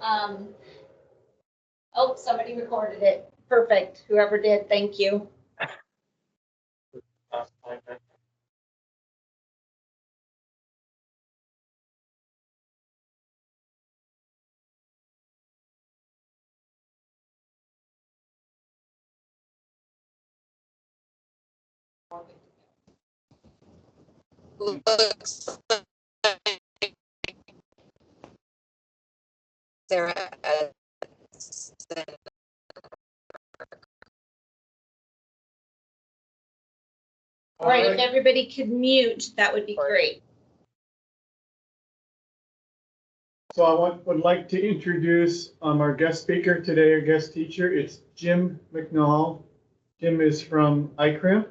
Oh, somebody recorded it. Perfect. Whoever did, thank you. Looks like Sarah. All right, if everybody could mute, that would be great. So I would like to introduce our guest speaker today, our guest teacher. It's Jim McNall. Jim is from ICRMP,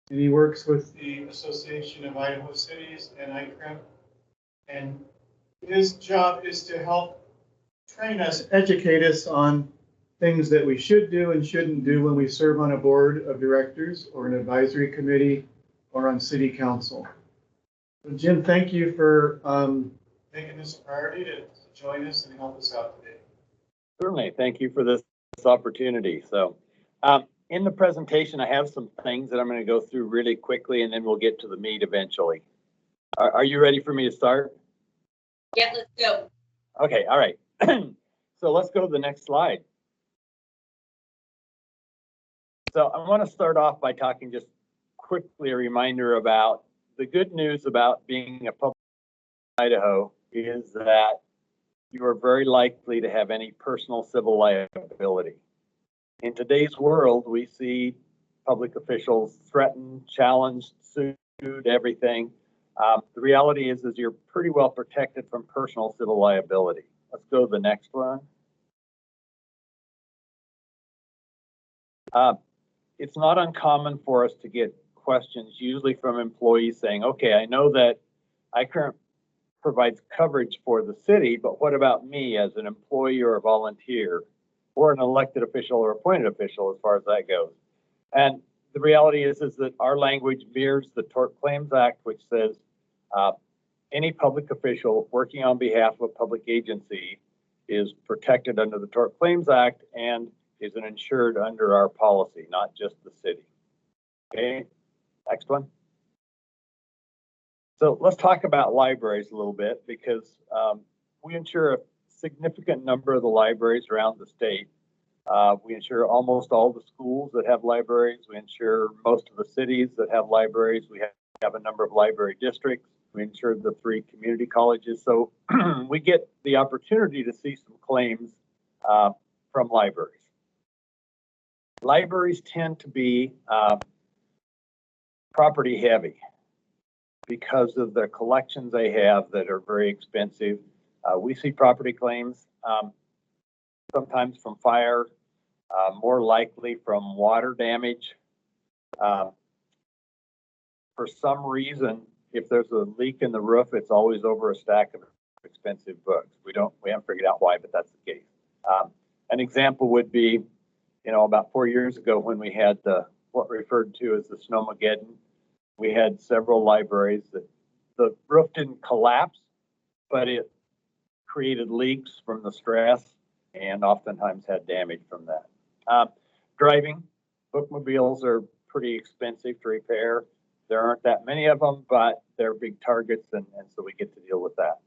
and he works with the Association of Idaho Cities and ICRMP. And his job is to help train us, educate us on things that we should do and shouldn't do when we serve on a board of directors or an advisory committee or on city council. So Jim, thank you for making this a priority to join us and help us out today. Certainly, thank you for this opportunity. So in the presentation, I have some things that I'm going to go through really quickly, and then we'll get to the meat eventually. Are you ready for me to start? Yeah, let's go. Okay, all right. So let's go to the next slide. So I want to start off by talking just quickly a reminder about the good news about being a public Idaho is that you are very likely to have any personal civil liability. In today's world, we see public officials threatened, challenged, sued, everything. The reality is you're pretty well protected from personal civil liability. Let's go to the next one. It's not uncommon for us to get questions, usually from employees saying, okay, I know that ICRMP provides coverage for the city, but what about me as an employee or a volunteer or an elected official or appointed official as far as that goes? And the reality is that our language mirrors the Tort Claims Act, which says any public official working on behalf of a public agency is protected under the Tort Claims Act and is an insured under our policy, not just the city. Okay, next one. So let's talk about libraries a little bit because we insure a significant number of the libraries around the state. We insure almost all the schools that have libraries. We insure most of the cities that have libraries. We have a number of library districts. We insure the 3 community colleges. So we get the opportunity to see some claims from libraries. Libraries tend to be property heavy because of the collections they have that are very expensive. We see property claims sometimes from fire, more likely from water damage. For some reason, if there's a leak in the roof, it's always over a stack of expensive books. We haven't figured out why, but that's the case. An example would be, about 4 years ago when we had what referred to as the Snowmageddon, we had several libraries that the roof didn't collapse, but it created leaks from the stress and oftentimes had damage from that. Driving, bookmobiles are pretty expensive to repair. There aren't that many of them, but they're big targets, and so we get to deal with that.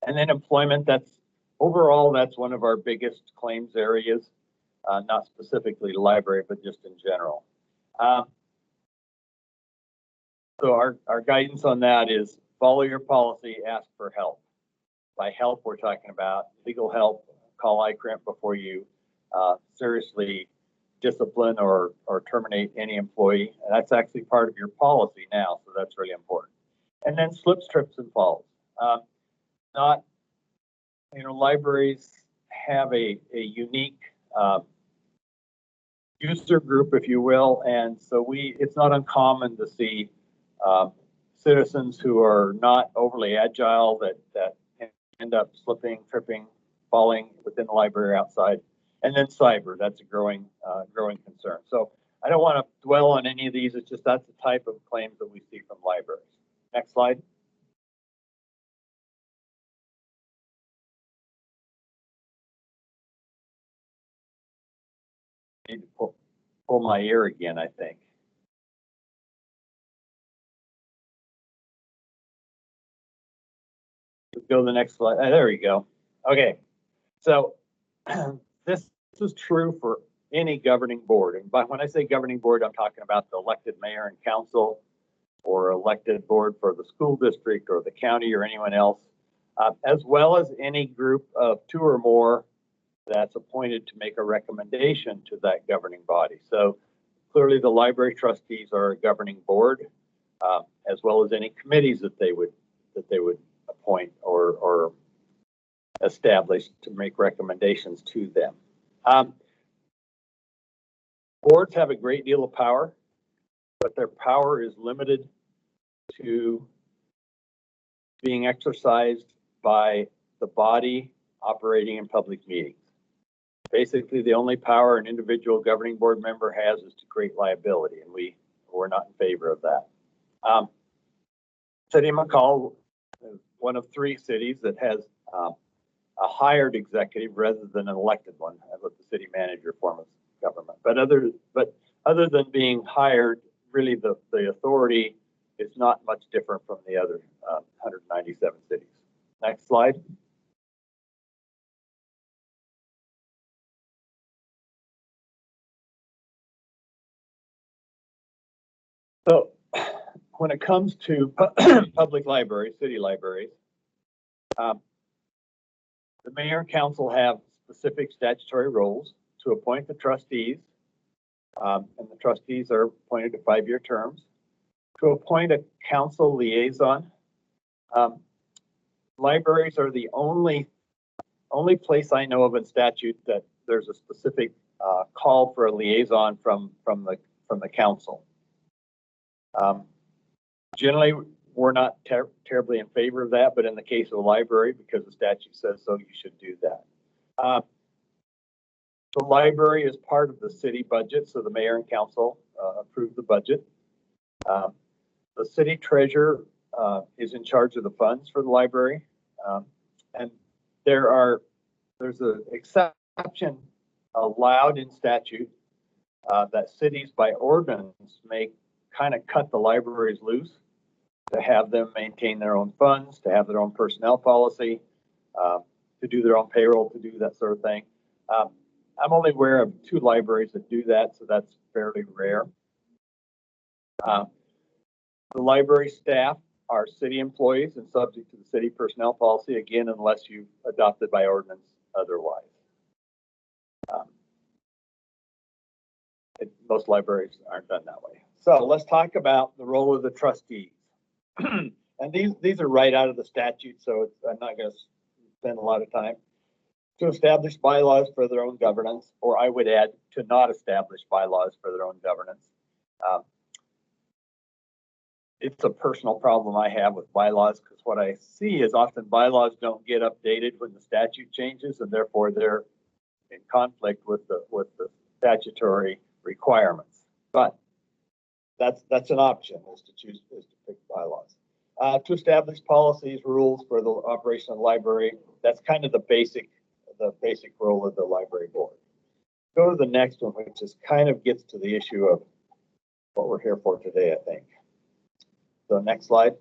And then employment, that's one of our biggest claims areas, not specifically the library, but just in general. So our guidance on that is follow your policy, ask for help. By help, we're talking about legal help. Call ICRMP before you seriously discipline or terminate any employee. And that's actually part of your policy now, so that's really important. And then slips, trips, and falls. Libraries have a unique user group, if you will, and so it's not uncommon to see citizens who are not overly agile that end up slipping, tripping, falling within the library or outside. And then cyber, that's a growing concern. So I don't want to dwell on any of these. It's just that's the type of claims that we see from libraries. Next slide. need to pull my ear again, I think. Let's go to the next slide. There we go. Okay, so this is true for any governing board. And when I say governing board, I'm talking about the elected mayor and council, or elected board for the school district or the county or anyone else, as well as any group of 2 or more that's appointed to make a recommendation to that governing body. So clearly the library trustees are a governing board, as well as any committees that they would appoint or establish to make recommendations to them. Boards have a great deal of power, but their power is limited to being exercised by the body operating in public meetings. Basically, the only power an individual governing board member has is to create liability, and we're not in favor of that. City of McCall is one of 3 cities that has a hired executive rather than an elected one, with the city manager form of government. But other than being hired, really the authority is not much different from the other 197 cities. Next slide. So when it comes to public libraries, city libraries, the mayor and council have specific statutory roles to appoint the trustees, and the trustees are appointed to 5-year terms, to appoint a council liaison. Libraries are the only place I know of in statute that there's a specific call for a liaison from the council. Generally, we're not terribly in favor of that, but in the case of a library, because the statute says so, you should do that. The library is part of the city budget, so the mayor and council approve the budget. The city treasurer is in charge of the funds for the library, and there's an exception allowed in statute that cities by ordinance may kind of cut the libraries loose to have them maintain their own funds, to have their own personnel policy, to do their own payroll, to do that sort of thing. I'm only aware of 2 libraries that do that, so that's fairly rare. The library staff are city employees and subject to the city personnel policy, again, unless you've adopted by ordinance otherwise. Most libraries aren't done that way. So let's talk about the role of the trustees. And these are right out of the statute, so I'm not going to spend a lot of time. To establish bylaws for their own governance, or I would add, to not establish bylaws for their own governance. It's a personal problem I have with bylaws, because what I see is often bylaws don't get updated when the statute changes, and therefore they're in conflict with the statutory requirements. But that's an option, is to pick bylaws. To establish policies, rules for the operation of the library. That's kind of the basic role of the library board. Go to the next one, which is kind of gets to the issue of what we're here for today, I think. So next slide.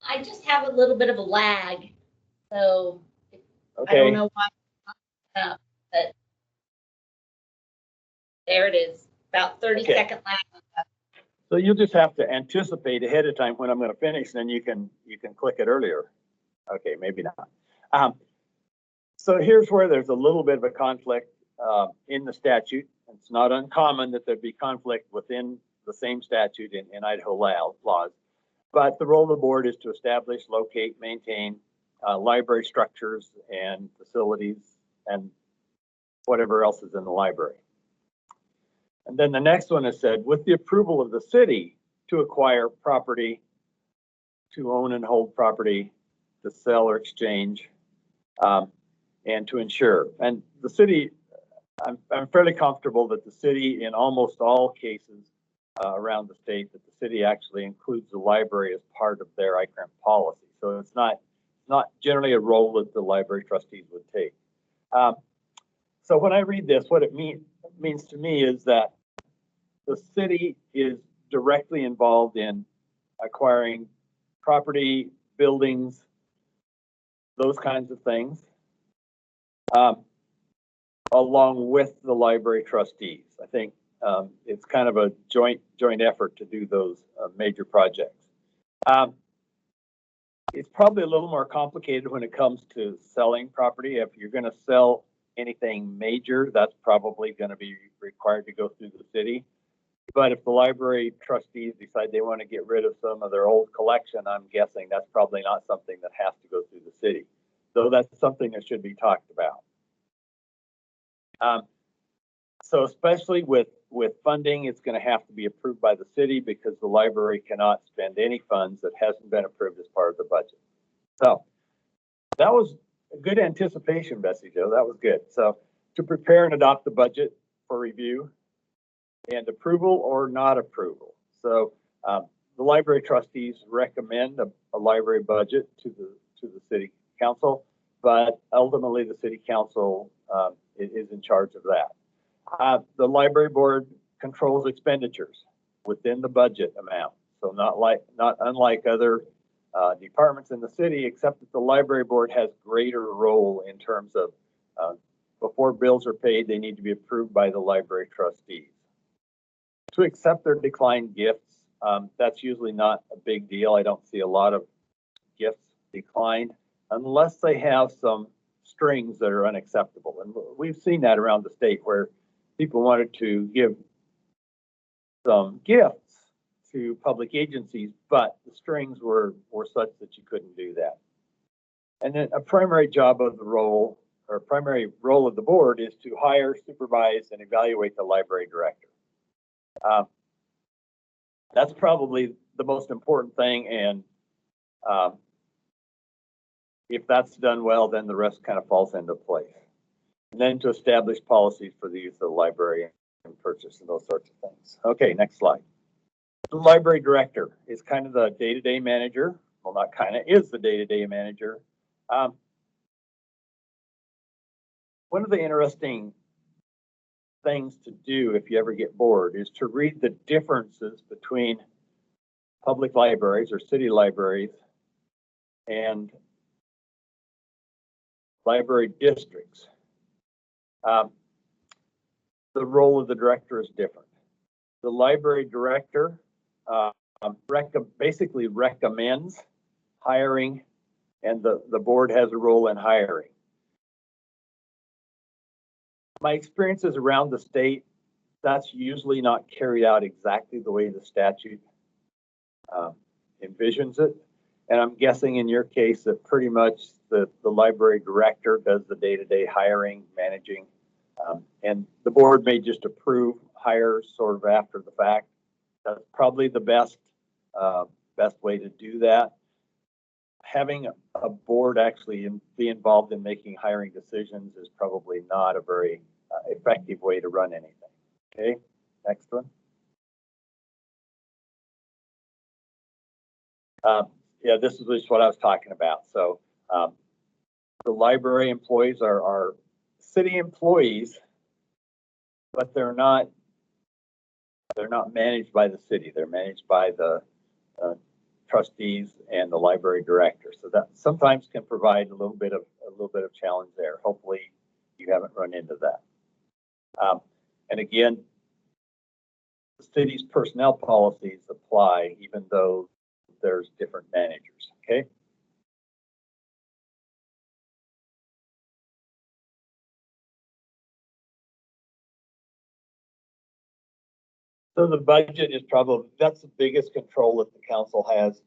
I just have a little bit of a lag, so I Okay. don't know why. But there it is, about 30-second lag. So you'll just have to anticipate ahead of time when I'm going to finish, then you can click it earlier. Okay, maybe not. So here's where there's a little bit of a conflict in the statute. It's not uncommon that there'd be conflict within the same statute in Idaho laws. But the role of the board is to establish, locate, maintain library structures and facilities and whatever else is in the library. And then the next one is said, with the approval of the city, to acquire property, to own and hold property, to sell or exchange, and to insure. And the city I'm fairly comfortable that the city, in almost all cases around the state, that the city actually includes the library as part of their ICRMP policy. So it's not generally a role that the library trustees would take. So when I read this, what it means to me is that the city is directly involved in acquiring property, buildings, those kinds of things, along with the library trustees. I think it's kind of a joint effort to do those major projects. It's probably a little more complicated when it comes to selling property. If you're going to sell anything major, that's probably going to be required to go through the city. But if the library trustees decide they want to get rid of some of their old collection, I'm guessing that's probably not something that has to go through the city. So that's something that should be talked about. So especially with funding, it's going to have to be approved by the city because the library cannot spend any funds that hasn't been approved as part of the budget. So that was a good anticipation, Bessie Jo. That was good. So to prepare and adopt the budget for review and approval or not approval. So the library trustees recommend a library budget to the city council, but ultimately the city council is in charge of that. The library board controls expenditures within the budget amount. So not unlike other departments in the city, except that the library board has greater role in terms of before bills are paid, they need to be approved by the library trustees. To accept or decline gifts, that's usually not a big deal. I don't see a lot of gifts declined unless they have some strings that are unacceptable. And we've seen that around the state where people wanted to give some gifts to public agencies, but the strings were such that you couldn't do that. And then a primary job of the role, or primary role of the board, is to hire, supervise, and evaluate the library director. That's probably the most important thing, and if that's done well, then the rest kind of falls into place. And then to establish policies for the use of the library and purchase and those sorts of things. Okay, next slide. The library director is kind of the day-to-day manager. Well, not kind of, is the day-to-day manager. One of the interesting things to do if you ever get bored is to read the differences between public libraries or city libraries and library districts. The role of the director is different. The library director basically recommends hiring, and the board has a role in hiring. My experiences around the state, that's usually not carried out exactly the way the statute envisions it. And I'm guessing in your case that pretty much the library director does the day-to-day hiring, managing, and the board may just approve hires sort of after the fact. That's probably the best way to do that. Having a board actually be involved in making hiring decisions is probably not a very effective way to run anything. Okay, next one. Yeah, this is just what I was talking about. So the library employees are city employees, but they're not managed by the city. They're managed by the trustees and the library director. So that sometimes can provide a little bit of challenge there. Hopefully you haven't run into that. And again, the city's personnel policies apply even though there's different managers, okay? So the budget is probably, that's the biggest control that the council has.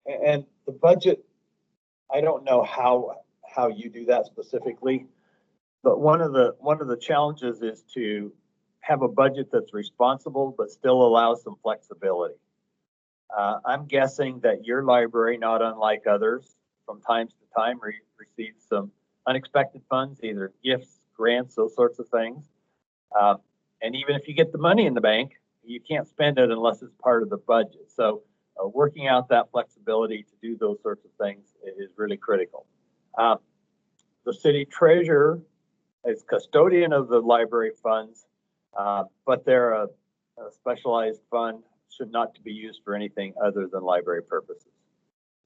And the budget, I don't know how you do that specifically, but one of the challenges is to have a budget that's responsible but still allows some flexibility. I'm guessing that your library, not unlike others, from time to time receives some unexpected funds, either gifts, grants, those sorts of things. And even if you get the money in the bank, you can't spend it unless it's part of the budget. So working out that flexibility to do those sorts of things is really critical. The city treasurer is custodian of the library funds, but they're a specialized fund, should not to be used for anything other than library purposes.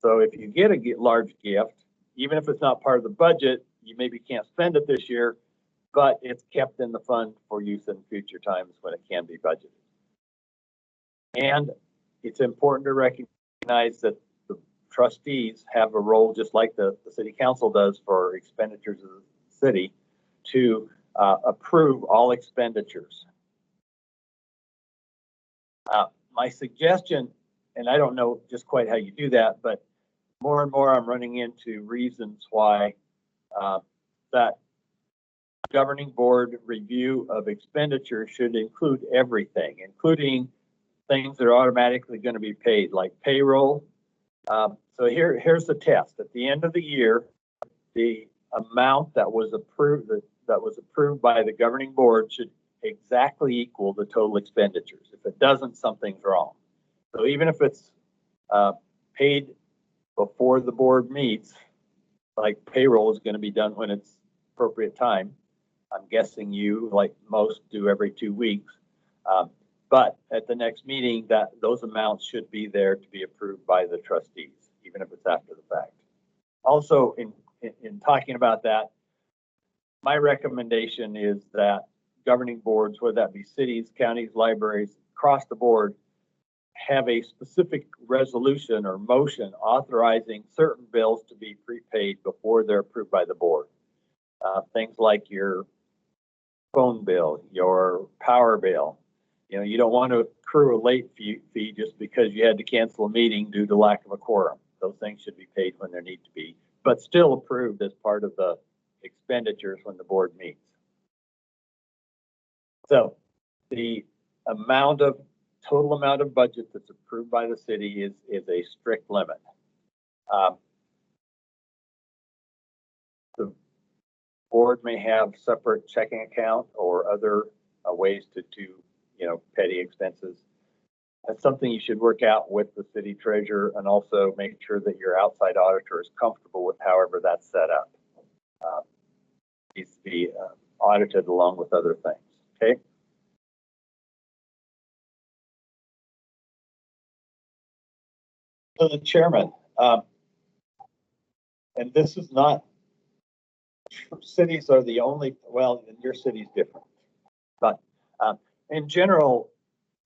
So if you get a large gift, even if it's not part of the budget, you maybe can't spend it this year, but it's kept in the fund for use in future times when it can be budgeted. And it's important to recognize that the trustees have a role, just like the city council does for expenditures of the city, to approve all expenditures. My suggestion, and I don't know just quite how you do that, but more and more I'm running into reasons why that governing board review of expenditure should include everything, including things that are automatically going to be paid, like payroll. So here's the test. At the end of the year, the amount that was approved by the governing board should exactly equal the total expenditures. If it doesn't, something's wrong. So even if it's paid before the board meets, like payroll is going to be done when it's appropriate time. I'm guessing you, like most, do every 2 weeks. But at the next meeting, those amounts should be there to be approved by the trustees, even if it's after the fact. Also, in talking about that, my recommendation is that governing boards, whether that be cities, counties, libraries, across the board, have a specific resolution or motion authorizing certain bills to be prepaid before they're approved by the board. Things like your phone bill, your power bill. You know, you don't want to accrue a late fee just because you had to cancel a meeting due to lack of a quorum. Those things should be paid when they need to be, but still approved as part of the expenditures when the board meets. So the total amount of budget that's approved by the city is a strict limit. The board may have separate checking account or other ways to do, petty expenses. That's something you should work out with the city treasurer, and also make sure that your outside auditor is comfortable with however that's set up. Needs to be audited along with other things. Okay. So the chairman, and this is not, cities are the only, well, your city's different, but in general,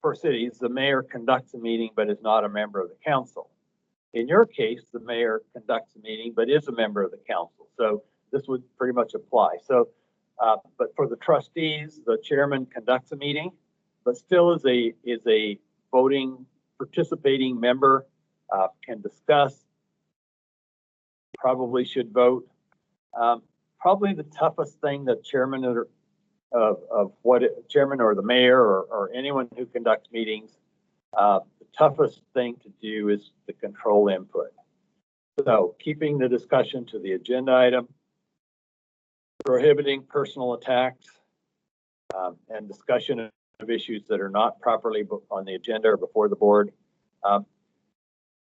for cities, the mayor conducts a meeting but is not a member of the council. In your case, the mayor conducts a meeting but is a member of the council. So this would pretty much apply. So, but for the trustees, the chairman conducts a meeting, but still is a voting, participating member, can discuss, probably should vote. Probably the toughest thing that chairman or chairman or the mayor or anyone who conducts meetings, the toughest thing to do is to control input. So keeping the discussion to the agenda item, prohibiting personal attacks, and discussion of issues that are not properly on the agenda or before the board.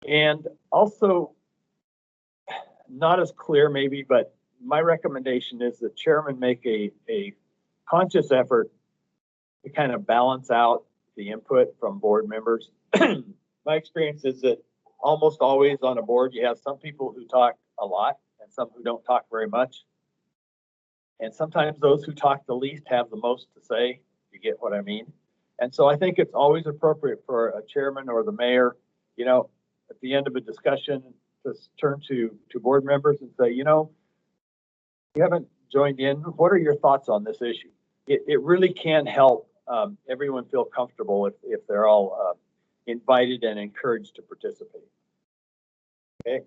And also, not as clear maybe, but my recommendation is that chairman make a conscious effort to kind of balance out the input from board members. My experience is that almost always on a board, you have some people who talk a lot and some who don't talk very much. And sometimes those who talk the least have the most to say. You get what I mean? And so I think it's always appropriate for a chairman or the mayor, at the end of a discussion, to turn to board members and say, you haven't joined in. What are your thoughts on this issue? It really can help everyone feel comfortable if they're all invited and encouraged to participate. Okay.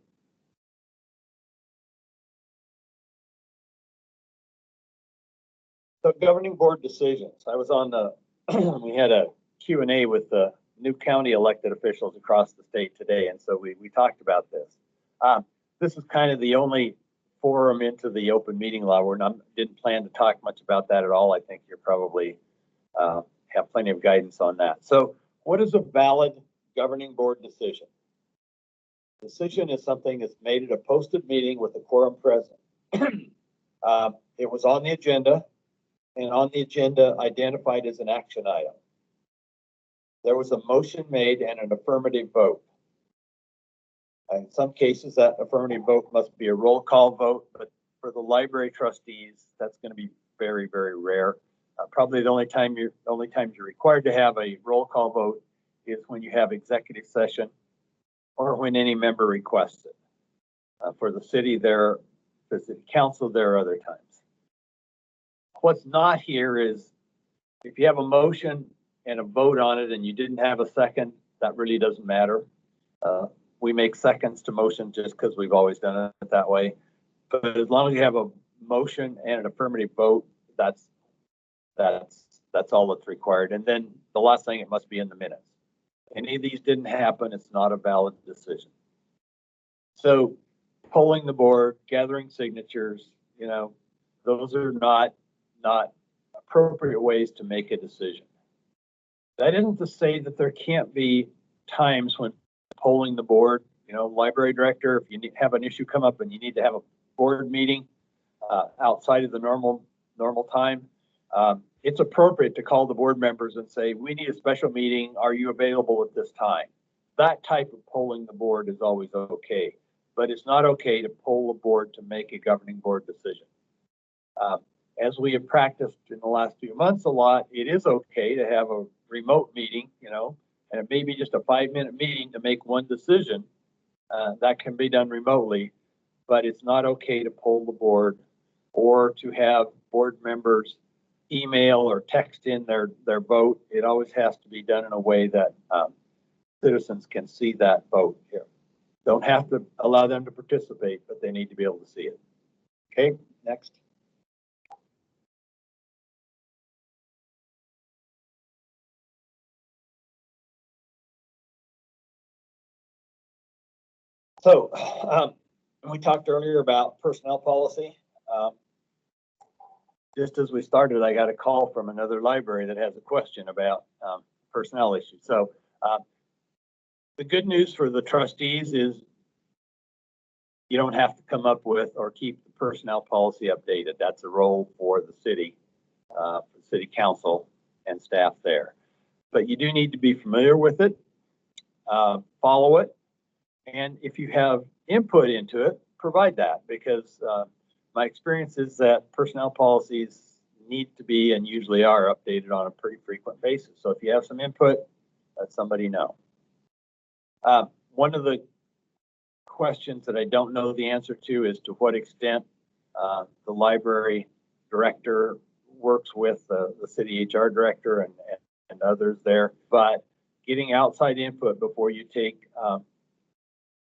So governing board decisions. I was on we had a Q&A with the new county elected officials across the state today. And so we talked about this. This is kind of the only forum into the open meeting law. Didn't plan to talk much about that at all. I think you're probably have plenty of guidance on that. So what is a valid governing board decision? Decision is something that's made at a posted meeting with a quorum present. It was on the agenda, and on the agenda identified as an action item. There was a motion made and an affirmative vote. In some cases, that affirmative vote must be a roll call vote, but for the library trustees, that's going to be very, very rare. Probably the only time you're required to have a roll call vote is when you have executive session or when any member requests it. For the city council, there are other times. What's not here is if you have a motion and a vote on it and you didn't have a second, that really doesn't matter. We make seconds to motion just because we've always done it that way. But as long as you have a motion and an affirmative vote, that's all that's required. And then the last thing, it must be in the minutes. Any of these didn't happen, it's not a valid decision. So polling the board, gathering signatures, those are not appropriate ways to make a decision. That isn't to say that there can't be times when polling the board, library director, if you have an issue come up and you need to have a board meeting outside of the normal time, it's appropriate to call the board members and say, we need a special meeting. Are you available at this time? That type of polling the board is always okay, but it's not okay to poll the board to make a governing board decision. As we have practiced in the last few months a lot, it is okay to have a remote meeting, and it may be just a 5-minute meeting to make one decision. That can be done remotely, but it's not okay to poll the board or to have board members email or text in their vote. It always has to be done in a way that citizens can see that vote here. Don't have to allow them to participate, but they need to be able to see it. Okay, next. So we talked earlier about personnel policy. Just as we started, I got a call from another library that has a question about personnel issues. So the good news for the trustees is you don't have to come up with or keep the personnel policy updated. That's a role for the city council and staff there. But you do need to be familiar with it, follow it, and if you have input into it, provide that, because my experience is that personnel policies need to be and usually are updated on a pretty frequent basis. So if you have some input, let somebody know. One of the questions that I don't know the answer to is to what extent the library director works with the city HR director and others there, but getting outside input before you take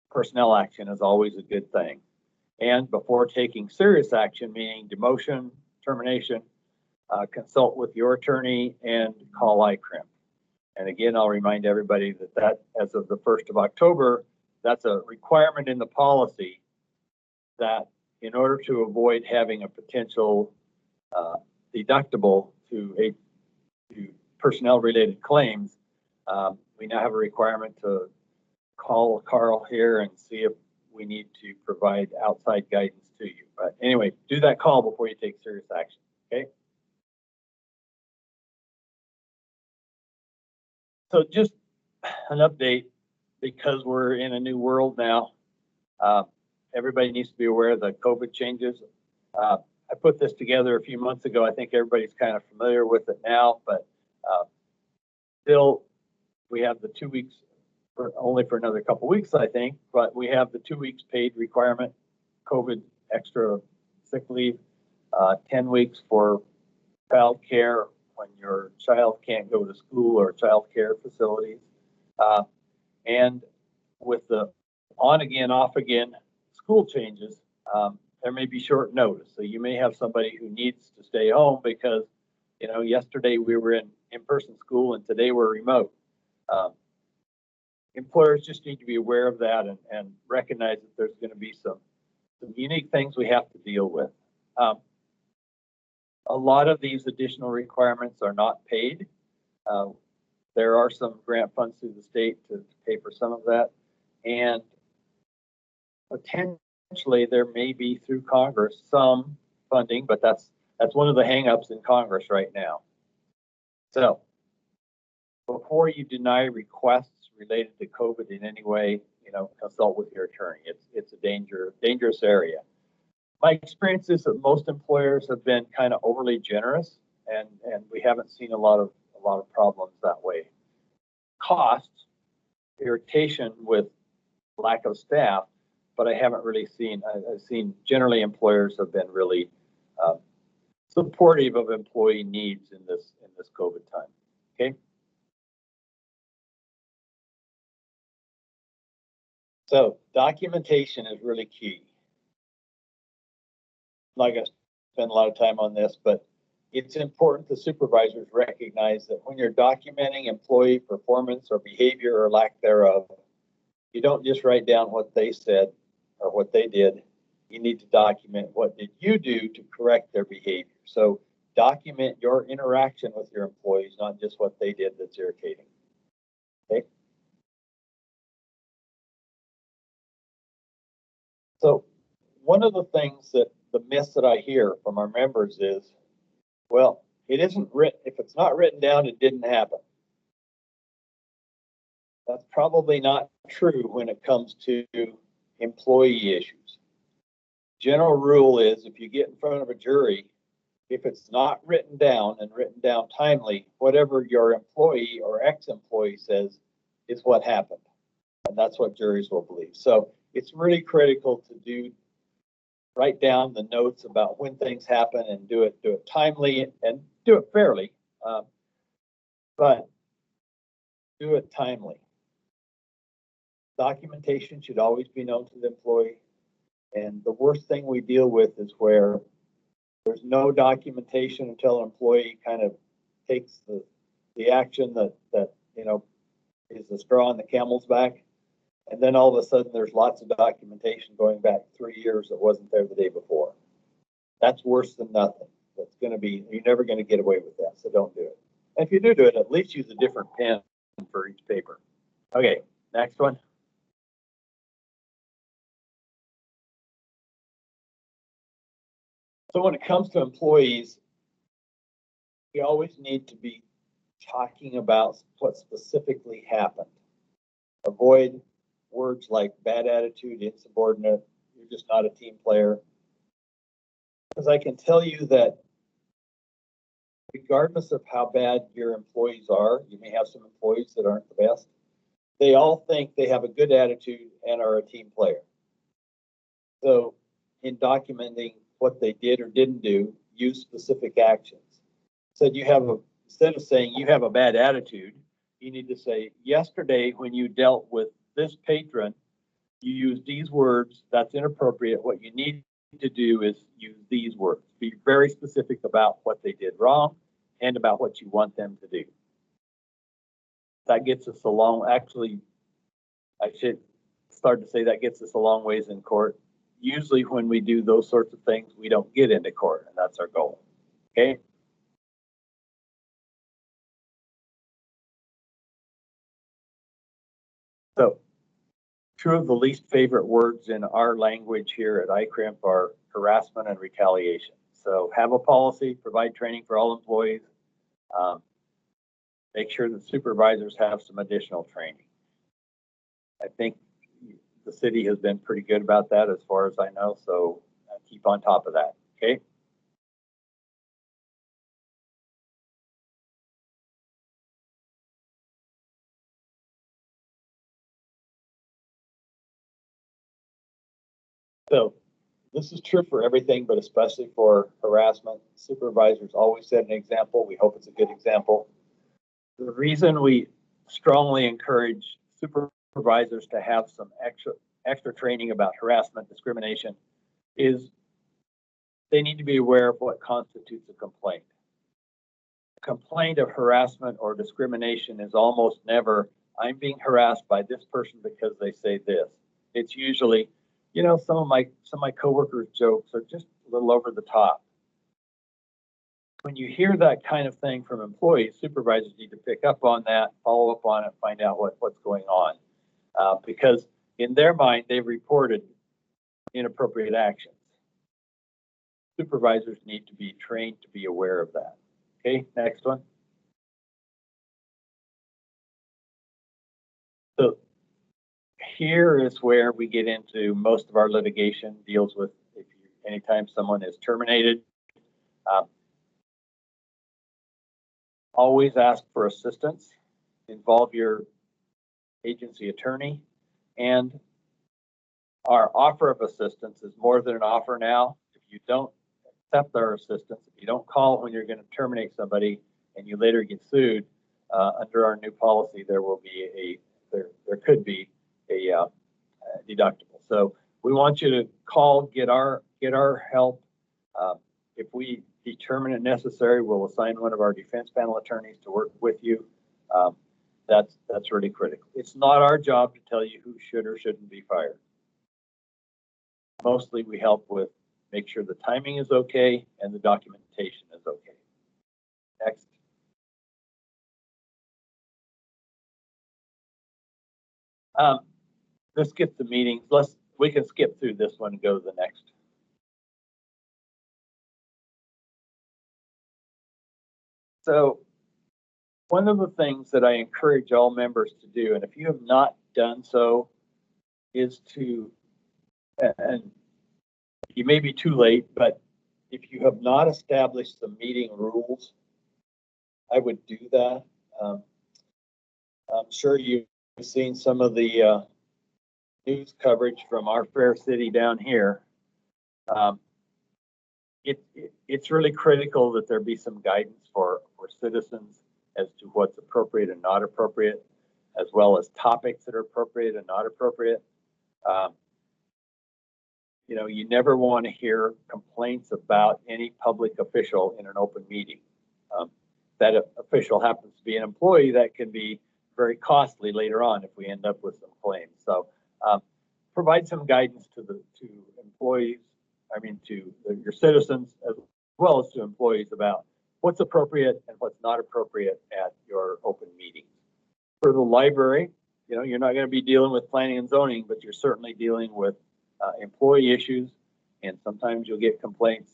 personnel action is always a good thing. And before taking serious action, meaning demotion, termination, consult with your attorney and call ICRMP. And again, I'll remind everybody that as of the 1st of October, that's a requirement in the policy that in order to avoid having a potential deductible to personnel related claims, we now have a requirement to call Carl here and see if we need to provide outside guidance to you. But anyway, do that call before you take serious action, okay? So just an update, because we're in a new world now. Everybody needs to be aware of the COVID changes. I put this together a few months ago. I think everybody's kind of familiar with it now, but still we have the 2 weeks, only for another couple weeks, I think, but we have the 2 weeks paid requirement, COVID extra sick leave, 10 weeks for child care when your child can't go to school or child care facilities. And with the on again, off again school changes, there may be short notice. So you may have somebody who needs to stay home because, yesterday we were in in-person school and today we're remote. Employers just need to be aware of that and recognize that there's going to be some some unique things we have to deal with. A lot of these additional requirements are not paid. There are some grant funds through the state to pay for some of that. And potentially there may be through Congress some funding, but that's one of the hangups in Congress right now. So before you deny requests related to COVID in any way, consult with your attorney. It's a dangerous area. My experience is that most employers have been kind of overly generous, and we haven't seen a lot of problems that way. Costs, irritation with lack of staff, but I haven't really seen. I've seen generally employers have been really supportive of employee needs in this COVID time. Okay. So documentation is really key. I'm not going to spend a lot of time on this, but it's important the supervisors recognize that when you're documenting employee performance or behavior or lack thereof, you don't just write down what they said or what they did. You need to document what did you do to correct their behavior. So document your interaction with your employees, not just what they did that's irritating. Okay. So one of the things that the myths that I hear from our members is, well, it isn't written. If it's not written down, it didn't happen. That's probably not true when it comes to employee issues. General rule is if you get in front of a jury, if it's not written down and written down timely, whatever your employee or ex-employee says is what happened. And that's what juries will believe. So it's really critical to write down the notes about when things happen and do it timely and do it fairly, but do it timely. Documentation should always be known to the employee. And the worst thing we deal with is where there's no documentation until an employee kind of takes the action that is the straw on the camel's back. And then all of a sudden there's lots of documentation going back 3 years that wasn't there the day before. That's worse than nothing. You're never going to get away with that, so don't do it. And if you do it, at least use a different pen for each paper. Okay, next one. So when it comes to employees, we always need to be talking about what specifically happened. Avoid words like bad attitude, insubordinate, you're just not a team player. Because I can tell you that regardless of how bad your employees are, you may have some employees that aren't the best, they all think they have a good attitude and are a team player. So in documenting what they did or didn't do, use specific actions. So instead of saying you have a bad attitude, you need to say, yesterday when you dealt with this patron, you used these words, that's inappropriate. What you need to do is use these words. Be very specific about what they did wrong and about what you want them to do. That gets us a long, actually, I should start to say that gets us a long ways in court. Usually when we do those sorts of things, we don't get into court, and that's our goal, okay? So, two of the least favorite words in our language here at ICRMP are harassment and retaliation. So have a policy, provide training for all employees, make sure that supervisors have some additional training. I think the city has been pretty good about that as far as I know, so keep on top of that, okay? So this is true for everything, but especially for harassment. Supervisors always set an example. We hope it's a good example. The reason we strongly encourage supervisors to have some extra training about harassment, discrimination, is they need to be aware of what constitutes a complaint. A complaint of harassment or discrimination is almost never, I'm being harassed by this person because they say this. It's usually, You know, some of my coworkers' jokes are just a little over the top. When you hear that kind of thing from employees, supervisors need to pick up on that, follow up on it, find out what's going on. Because in their mind, they've reported inappropriate actions. Supervisors need to be trained to be aware of that. Okay, next one. So here is where we get into most of our litigation deals with anytime someone is terminated. Always ask for assistance, involve your agency attorney, and our offer of assistance is more than an offer now. If you don't accept our assistance, if you don't call when you're going to terminate somebody and you later get sued, under our new policy, there will be there could be a deductible. So we want you to call, get our help. If we determine it necessary, we'll assign one of our defense panel attorneys to work with you. That's really critical. It's not our job to tell you who should or shouldn't be fired. Mostly we help with make sure the timing is okay and the documentation is okay. Next. Let's get the meetings. We can skip through this one and go to the next. So one of the things that I encourage all members to do, and if you have not done so, is to, and you may be too late, but if you have not established the meeting rules, I would do that. I'm sure you've seen some of the news coverage from our fair city down here. It's really critical that there be some guidance for citizens as to what's appropriate and not appropriate, as well as topics that are appropriate and not appropriate. You know, you never want to hear complaints about any public official in an open meeting. That official happens to be an employee, that can be very costly later on if we end up with some claims. So provide some guidance to employees, to your citizens, as well as to employees about what's appropriate and what's not appropriate at your open meetings. For the library, you know, you're not going to be dealing with planning and zoning, but you're certainly dealing with employee issues, and sometimes you'll get complaints.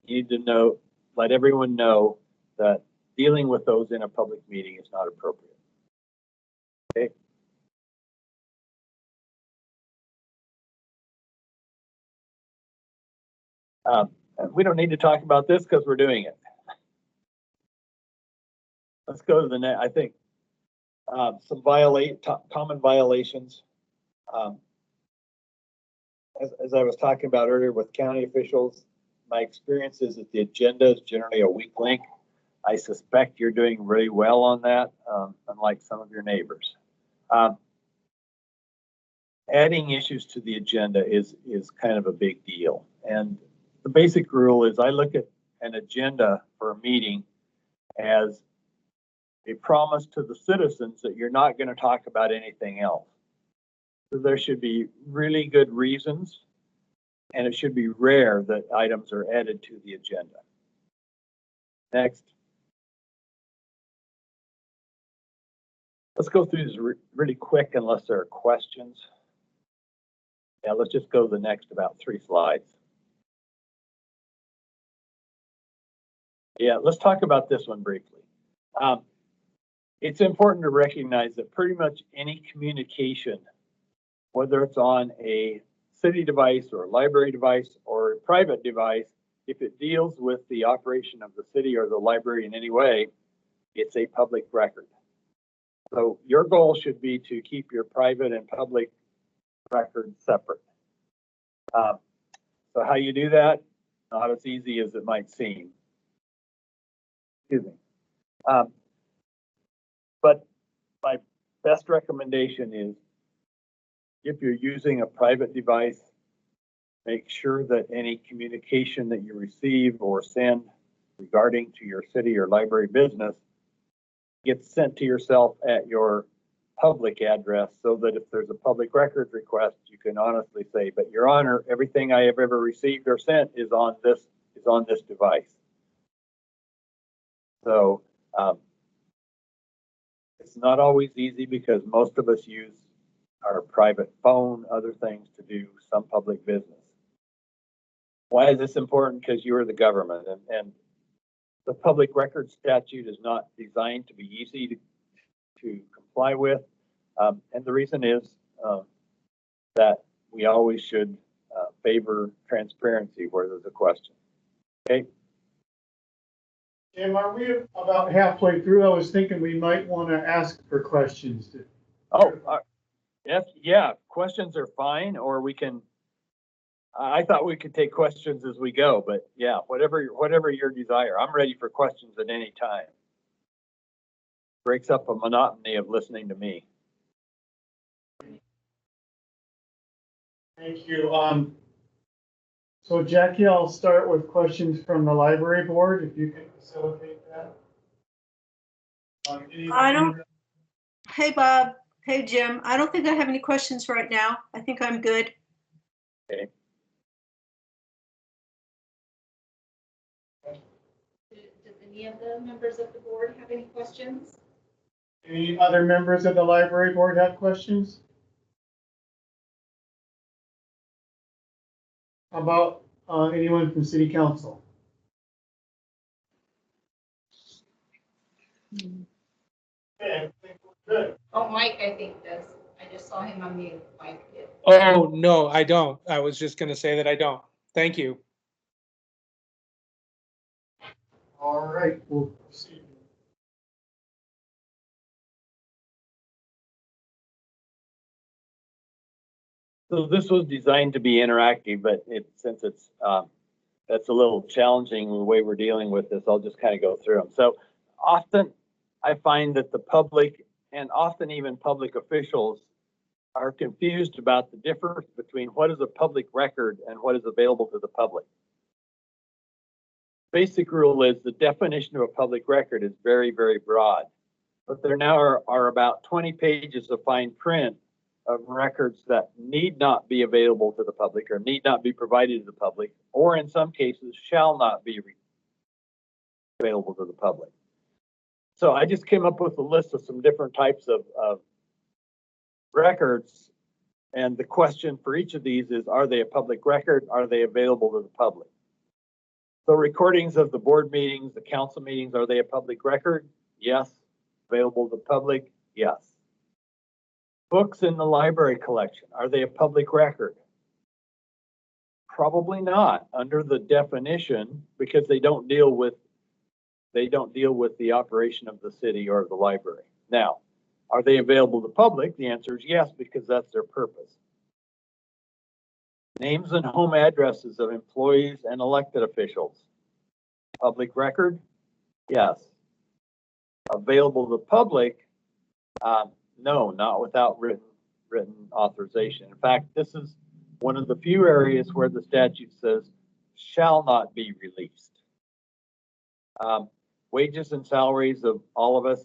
You need to let everyone know that dealing with those in a public meeting is not appropriate. Okay. We don't need to talk about this because we're doing it. Let's go to the next. I think some common violations. As I was talking about earlier with county officials, my experience is that the agenda is generally a weak link. I suspect you're doing really well on that, unlike some of your neighbors. Adding issues to the agenda is kind of a big deal. And the basic rule is I look at an agenda for a meeting as a promise to the citizens that you're not going to talk about anything else. So there should be really good reasons, and it should be rare that items are added to the agenda. Next. Let's go through this really quick unless there are questions. Yeah, let's just go to the next about 3 slides. Yeah, let's talk about this one briefly. It's important to recognize that pretty much any communication, whether it's on a city device or a library device or a private device, if it deals with the operation of the city or the library in any way, it's a public record. So your goal should be to keep your private and public records separate. So how you do that? Not as easy as it might seem. Excuse me. But my best recommendation is if you're using a private device, make sure that any communication that you receive or send regarding to your city or library business gets sent to yourself at your public address so that if there's a public records request, you can honestly say, but Your Honor, everything I have ever received or sent is on this device. So it's not always easy because most of us use our private phone, other things to do some public business. Why is this important? Because you are the government, and the public records statute is not designed to be easy to comply with. And the reason is that we always should favor transparency where there's a question. Okay. Jim, are we about halfway through? I was thinking we might want to ask for questions. Oh, yes, yeah, questions are fine, or we can, I thought we could take questions as we go, but yeah, whatever your desire. I'm ready for questions at any time. Breaks up a monotony of listening to me. Thank you. So Jackie, I'll start with questions from the library board, if you can facilitate that. I don't. Hey, Bob. Hey, Jim. I don't think I have any questions right now. I think I'm good. Okay. Does any of the members of the board have any questions? Any other members of the library board have questions? How about anyone from city council? Okay, I think we're good. Oh, Mike, I think does. I just saw him on mute. Mike did. Oh, no, I don't. I was just going to say that I don't. Thank you. All right, we'll proceed. So this was designed to be interactive, but since it's that's a little challenging the way we're dealing with this, I'll just kind of go through them. So often I find that the public and often even public officials are confused about the difference between what is a public record and what is available to the public. Basic rule is the definition of a public record is very, very broad, but there now are about 20 pages of fine print of records that need not be available to the public or need not be provided to the public, or in some cases shall not be available to the public. So I just came up with a list of some different types of records, and the question for each of these is, are they a public record? Are they available to the public? So recordings of the board meetings, the council meetings, are they a public record? Yes. Available to the public? Yes. Books in the library collection, are they a public record? Probably not under the definition, because they don't deal with the operation of the city or the library. Now, are they available to the public? The answer is yes, because that's their purpose. Names and home addresses of employees and elected officials. Public record? Yes. Available to the public? No, not without written authorization. In fact, this is one of the few areas where the statute says shall not be released. Wages and salaries of all of us,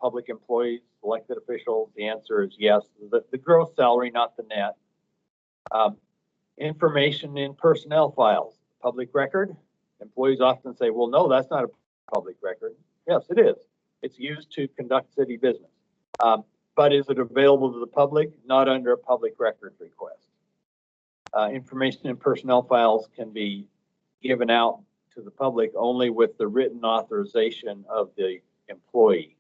public employees, elected officials, the answer is yes. The gross salary, not the net. Information in personnel files, public record. Employees often say, well, no, that's not a public record. Yes, it is. It's used to conduct city business. But is it available to the public? Not under a public record request. Information in personnel files can be given out to the public only with the written authorization of the employee.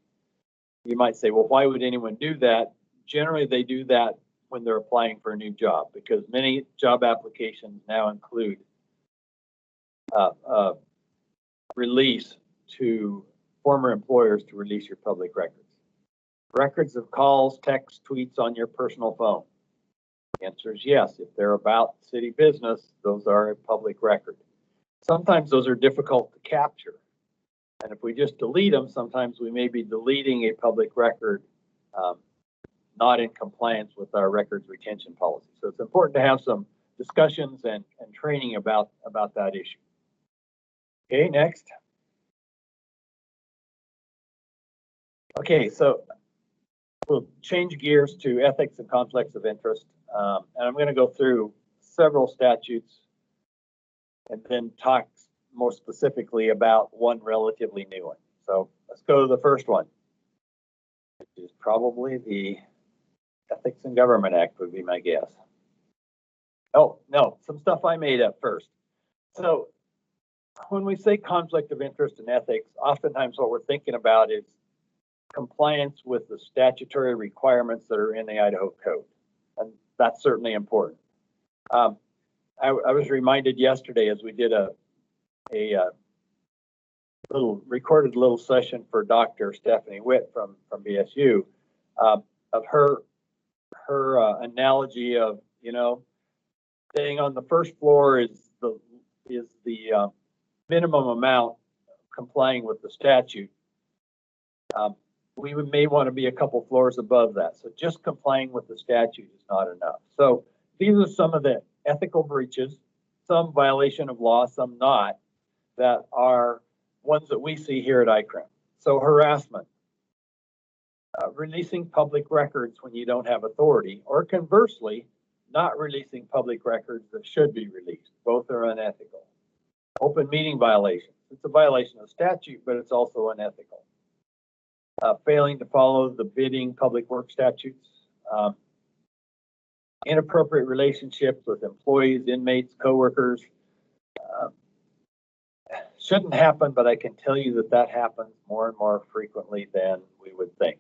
You might say, well, why would anyone do that? Generally, they do that when they're applying for a new job, because many job applications now include release to former employers to release your public records. Records of calls, texts, tweets on your personal phone. The answer is yes. If they're about city business, those are a public record. Sometimes those are difficult to capture. And if we just delete them, sometimes we may be deleting a public record not in compliance with our records retention policy. So it's important to have some discussions and training about that issue. Okay, next. we'll change gears to ethics and conflicts of interest. And I'm going to go through several statutes and then talk more specifically about one relatively new one. So let's go to the first one, which is probably the Ethics in Government Act would be my guess. Oh, no, some stuff I made up first. So when we say conflict of interest and ethics, oftentimes what we're thinking about is compliance with the statutory requirements that are in the Idaho Code. And that's certainly important. I was reminded yesterday as we did a recorded little session for Dr. Stephanie Witt from BSU of her analogy of, you know, staying on the first floor is the minimum amount complying with the statute. We may want to be a couple floors above that. So just complying with the statute is not enough. So these are some of the ethical breaches, some violation of law, some not, that are ones that we see here at ICRMP. So harassment, releasing public records when you don't have authority, or conversely, not releasing public records that should be released. Both are unethical. Open meeting violations. It's a violation of statute, but it's also unethical. Failing to follow the bidding public work statutes. Inappropriate relationships with employees, inmates, coworkers. Shouldn't happen, but I can tell you that that happens more and more frequently than we would think.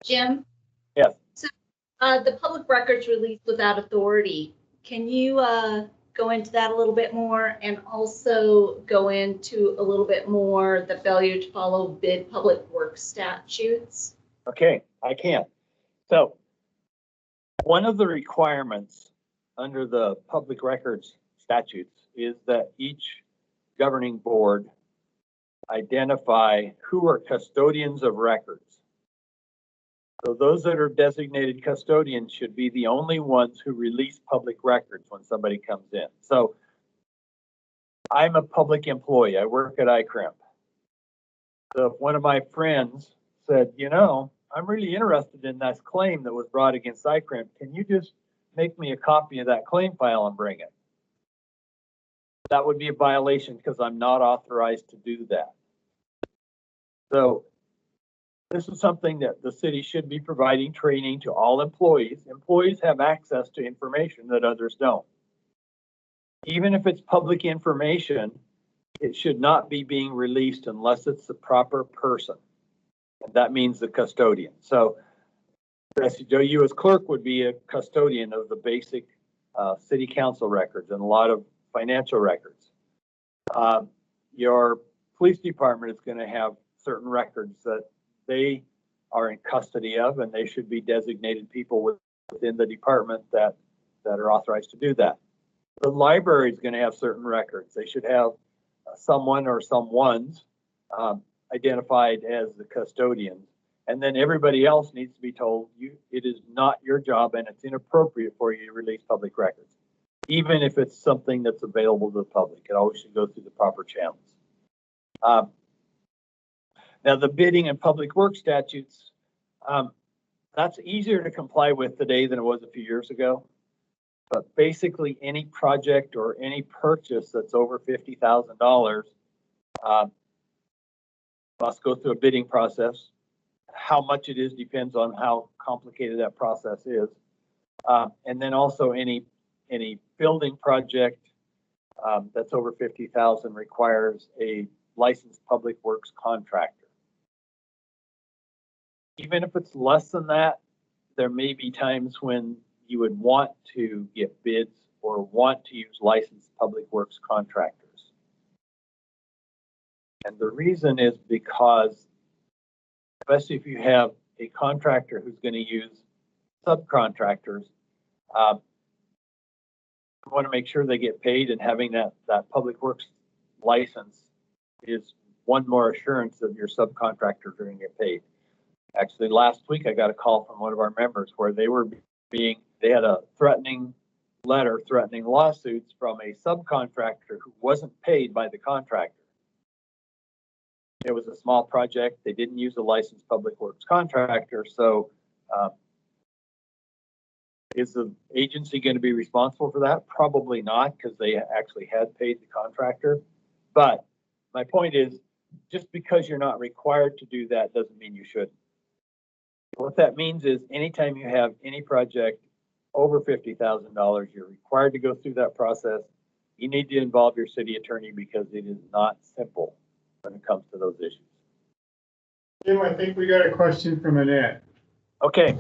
Jim? Yes. So, the public records released without authority, can you go into that a little bit more, and also go into a little bit more the failure to follow bid public work statutes? Okay, I can. So one of the requirements under the public records statutes is that each governing board identify who are custodians of records. So those that are designated custodians should be the only ones who release public records when somebody comes in. So I'm a public employee. I work at ICRMP. So if one of my friends said, you know, I'm really interested in that claim that was brought against ICRMP, can you just make me a copy of that claim file and bring it? That would be a violation because I'm not authorized to do that. So this is something that the city should be providing training to all employees. Employees have access to information that others don't. Even if it's public information, it should not be being released unless it's the proper person. And that means the custodian. So you as clerk would be a custodian of the basic city council records and a lot of financial records. Your police department is going to have certain records that they are in custody of, and they should be designated people within the department that are authorized to do that. The library is going to have certain records. They should have someone or someone's identified as the custodian. And then everybody else needs to be told, it is not your job and it's inappropriate for you to release public records. Even if it's something that's available to the public, it always should go through the proper channels. Now, the bidding and public work statutes, that's easier to comply with today than it was a few years ago. But basically, any project or any purchase that's over $50,000 must go through a bidding process. How much it is depends on how complicated that process is. And then also any building project that's over $50,000 requires a licensed public works contractor. Even if it's less than that, there may be times when you would want to get bids or want to use licensed public works contractors. And the reason is because, especially if you have a contractor who's going to use subcontractors, you want to make sure they get paid, and having that public works license is one more assurance that your subcontractors are going to get paid. Actually, last week I got a call from one of our members where they had a threatening letter threatening lawsuits from a subcontractor who wasn't paid by the contractor. it was a small project. They didn't use a licensed public works contractor. So is the agency going to be responsible for that? Probably not, because they actually had paid the contractor. But my point is, just because you're not required to do that doesn't mean you shouldn't. What that means is anytime you have any project over $50,000, you're required to go through that process. You need to involve your city attorney because it is not simple when it comes to those issues. Jim, I think we got a question from Annette. Okay.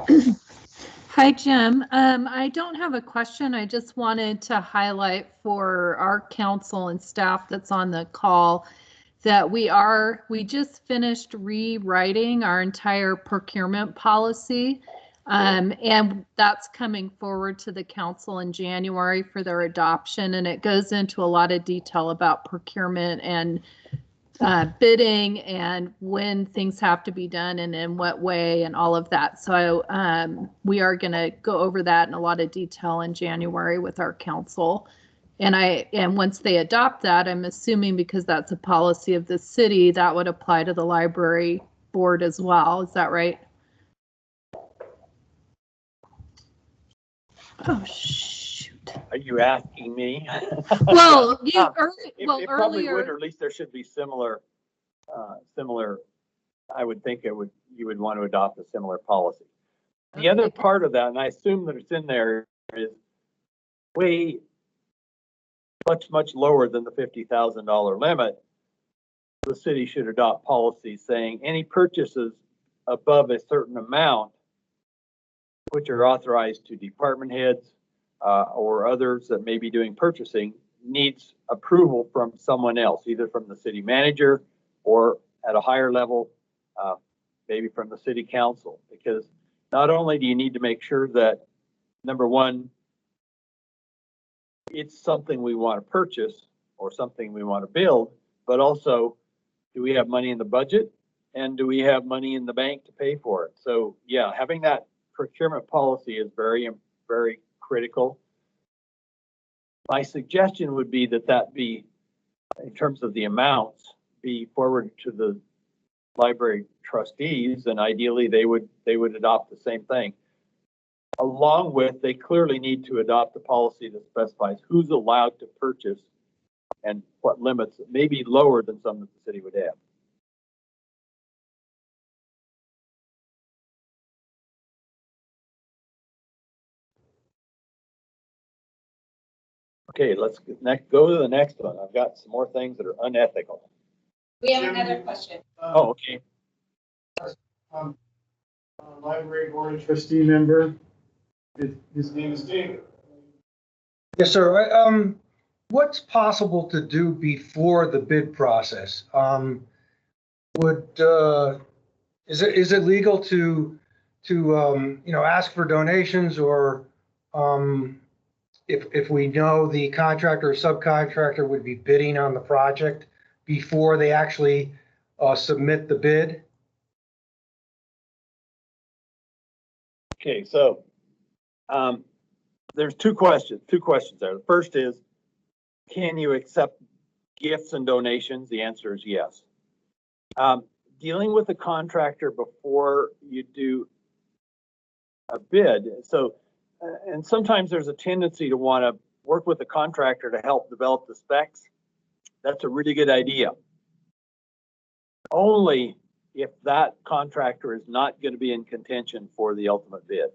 Hi, Jim. I don't have a question. I just wanted to highlight for our council and staff that's on the call that we just finished rewriting our entire procurement policy. And that's coming forward to the council in January for their adoption. And it goes into a lot of detail about procurement and bidding and when things have to be done and in what way and all of that. So we are going to go over that in a lot of detail in January with our council. And once they adopt that, I'm assuming because that's a policy of the city, that would apply to the library board as well. Is that right? Oh, shoot. Are you asking me? Well, you It probably earlier. would, or at least there should be similar. I would think you would want to adopt a similar policy. The other Okay. part of that, and I assume that it's in there, is way much lower than the $50,000 limit. The city should adopt policies saying any purchases above a certain amount, which are authorized to department heads or others that may be doing purchasing, needs approval from someone else, either from the city manager or at a higher level, maybe from the city council. Because not only do you need to make sure that, number one, it's something we want to purchase or something we want to build, but also, do we have money in the budget and do we have money in the bank to pay for it? So yeah, having that procurement policy is very, very critical. My suggestion would be that be, in terms of the amounts, be forwarded to the library trustees, and ideally they would adopt the same thing. Along with, they clearly need to adopt a policy that specifies who's allowed to purchase and what limits, may be lower than some that the city would have. Okay, let's go to the next one. I've got some more things that are unethical. We have another question. Oh, okay. Library Board of Trustee member. His name is David. Yes, sir. What's possible to do before the bid process? Is it legal to ask for donations, or if we know the contractor or subcontractor would be bidding on the project before they actually submit the bid? Okay, so there's two questions there. The first is, can you accept gifts and donations? The answer is yes. Dealing with a contractor before you do a bid. So, and sometimes there's a tendency to want to work with the contractor to help develop the specs. That's a really good idea. Only if that contractor is not going to be in contention for the ultimate bid.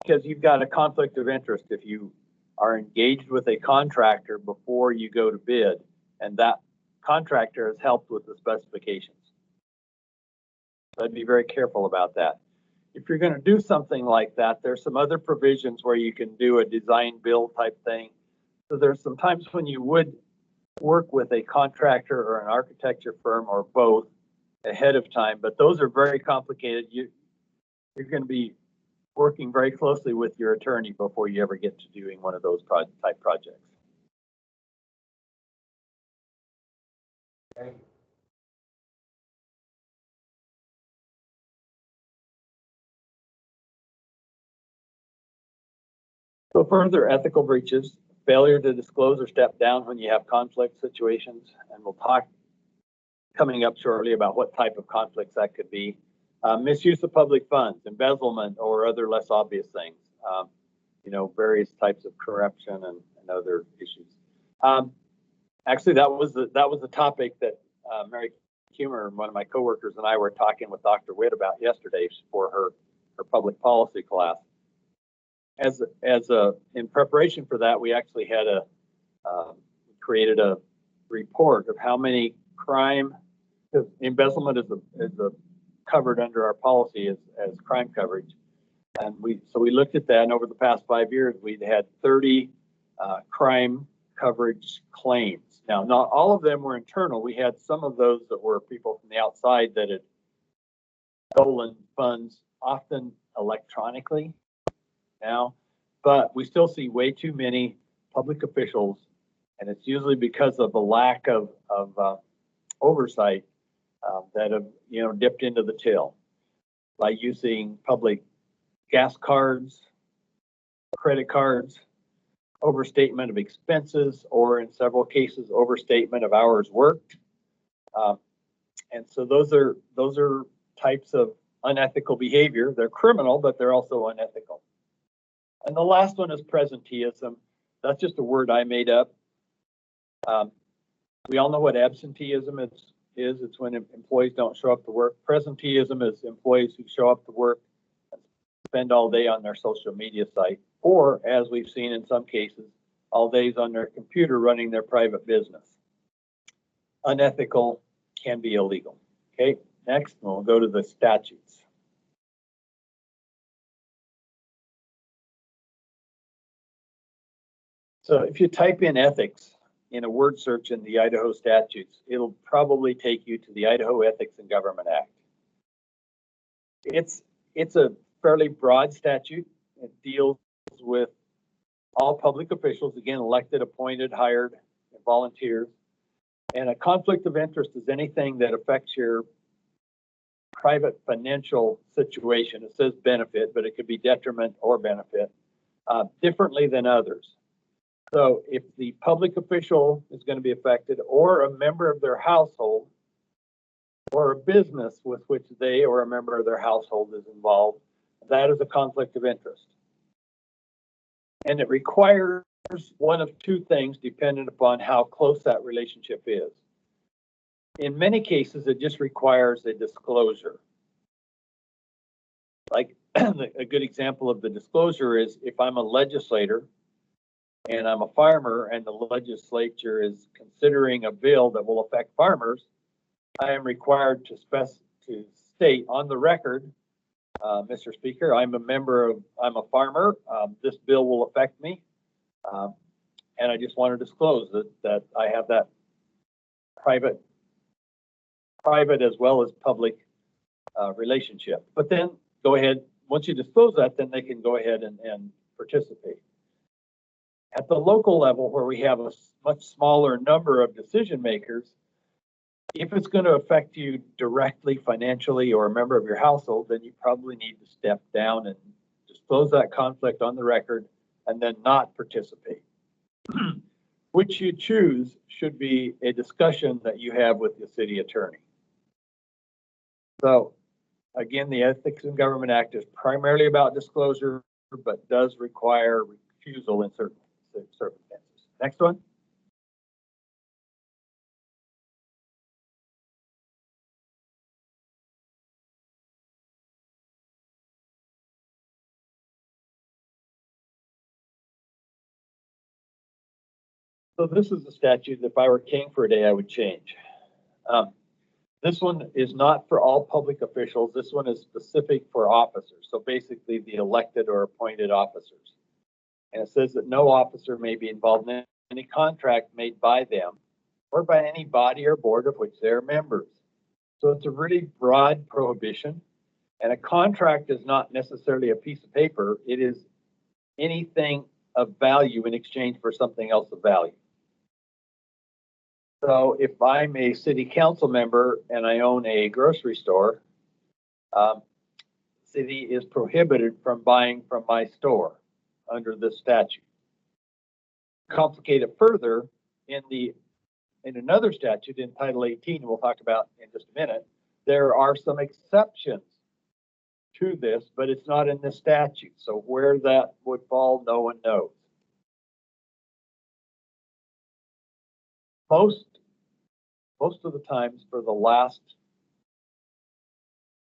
Because you've got a conflict of interest if you are engaged with a contractor before you go to bid, and that contractor has helped with the specifications. So I'd be very careful about that. If you're going to do something like that, there's some other provisions where you can do a design build type thing. So there's some times when you would work with a contractor or an architecture firm or both ahead of time, but those are very complicated. You're going to be working very closely with your attorney before you ever get to doing one of those type projects. Okay. So further ethical breaches, failure to disclose or step down when you have conflict situations, and we'll talk coming up shortly about what type of conflicts that could be. Misuse of public funds, embezzlement, or other less obvious things. Various types of corruption and other issues. Actually, that was the topic that Mary Humer, one of my coworkers, and I were talking with Dr. Witt about yesterday for her public policy class. In preparation for that, we actually had created a report of how many crime, because embezzlement is covered under our policy as crime coverage. And we looked at that, and over the past 5 years, we'd had 30 crime coverage claims. Now, not all of them were internal. We had some of those that were people from the outside that had stolen funds, often electronically now, but we still see way too many public officials, and it's usually because of the lack of oversight that have dipped into the till by using public gas cards, credit cards, overstatement of expenses, or in several cases, overstatement of hours worked. And so those are types of unethical behavior. They're criminal, but they're also unethical. And the last one is presenteeism. That's just a word I made up. We all know what absenteeism is. It's when employees don't show up to work. Presenteeism is employees who show up to work and spend all day on their social media site, or as we've seen in some cases, all days on their computer running their private business. Unethical can be illegal. Okay, next we'll go to the statutes. So if you type in ethics in a word search in the Idaho statutes, it'll probably take you to the Idaho Ethics in Government Act. It's a fairly broad statute. It deals with all public officials, again, elected, appointed, hired, and volunteers. And a conflict of interest is anything that affects your private financial situation. It says benefit, but it could be detriment or benefit differently than others. So if the public official is going to be affected, or a member of their household, or a business with which they or a member of their household is involved, that is a conflict of interest. And it requires one of two things dependent upon how close that relationship is. In many cases, it just requires a disclosure. Like a good example of the disclosure is if I'm a legislator and I'm a farmer and the legislature is considering a bill that will affect farmers, I am required to state on the record, Mr. Speaker, I'm a farmer, this bill will affect me, and I just want to disclose that I have that private as well as public relationship. But then go ahead, once you disclose that, then they can go ahead and participate. At the local level, where we have a much smaller number of decision makers, if it's going to affect you directly financially or a member of your household, then you probably need to step down and disclose that conflict on the record and then not participate. Which you choose should be a discussion that you have with the city attorney. So again, the Ethics in Government Act is primarily about disclosure, but does require recusal in certain circumstances. Next one. So this is the statute that if I were king for a day, I would change. This one is not for all public officials. This one is specific for officers. So basically the elected or appointed officers. And it says that no officer may be involved in any contract made by them or by any body or board of which they're members. So it's a really broad prohibition. And a contract is not necessarily a piece of paper. It is anything of value in exchange for something else of value. So if I'm a city council member and I own a grocery store, city is prohibited from buying from my store under this statute. Complicate it further, in the in another statute in Title 18, we'll talk about in just a minute, there are some exceptions to this, but it's not in the statute. So where that would fall, no one knows. Most of the times for the last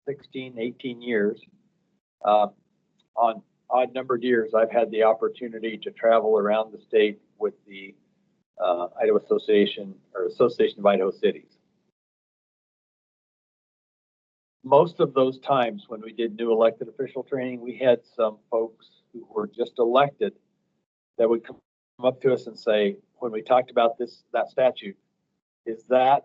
16, 18 years, on odd numbered years, I've had the opportunity to travel around the state with the Idaho Association or Association of Idaho Cities. Most of those times when we did new elected official training, we had some folks who were just elected that would come up to us and say, when we talked about that statute, does that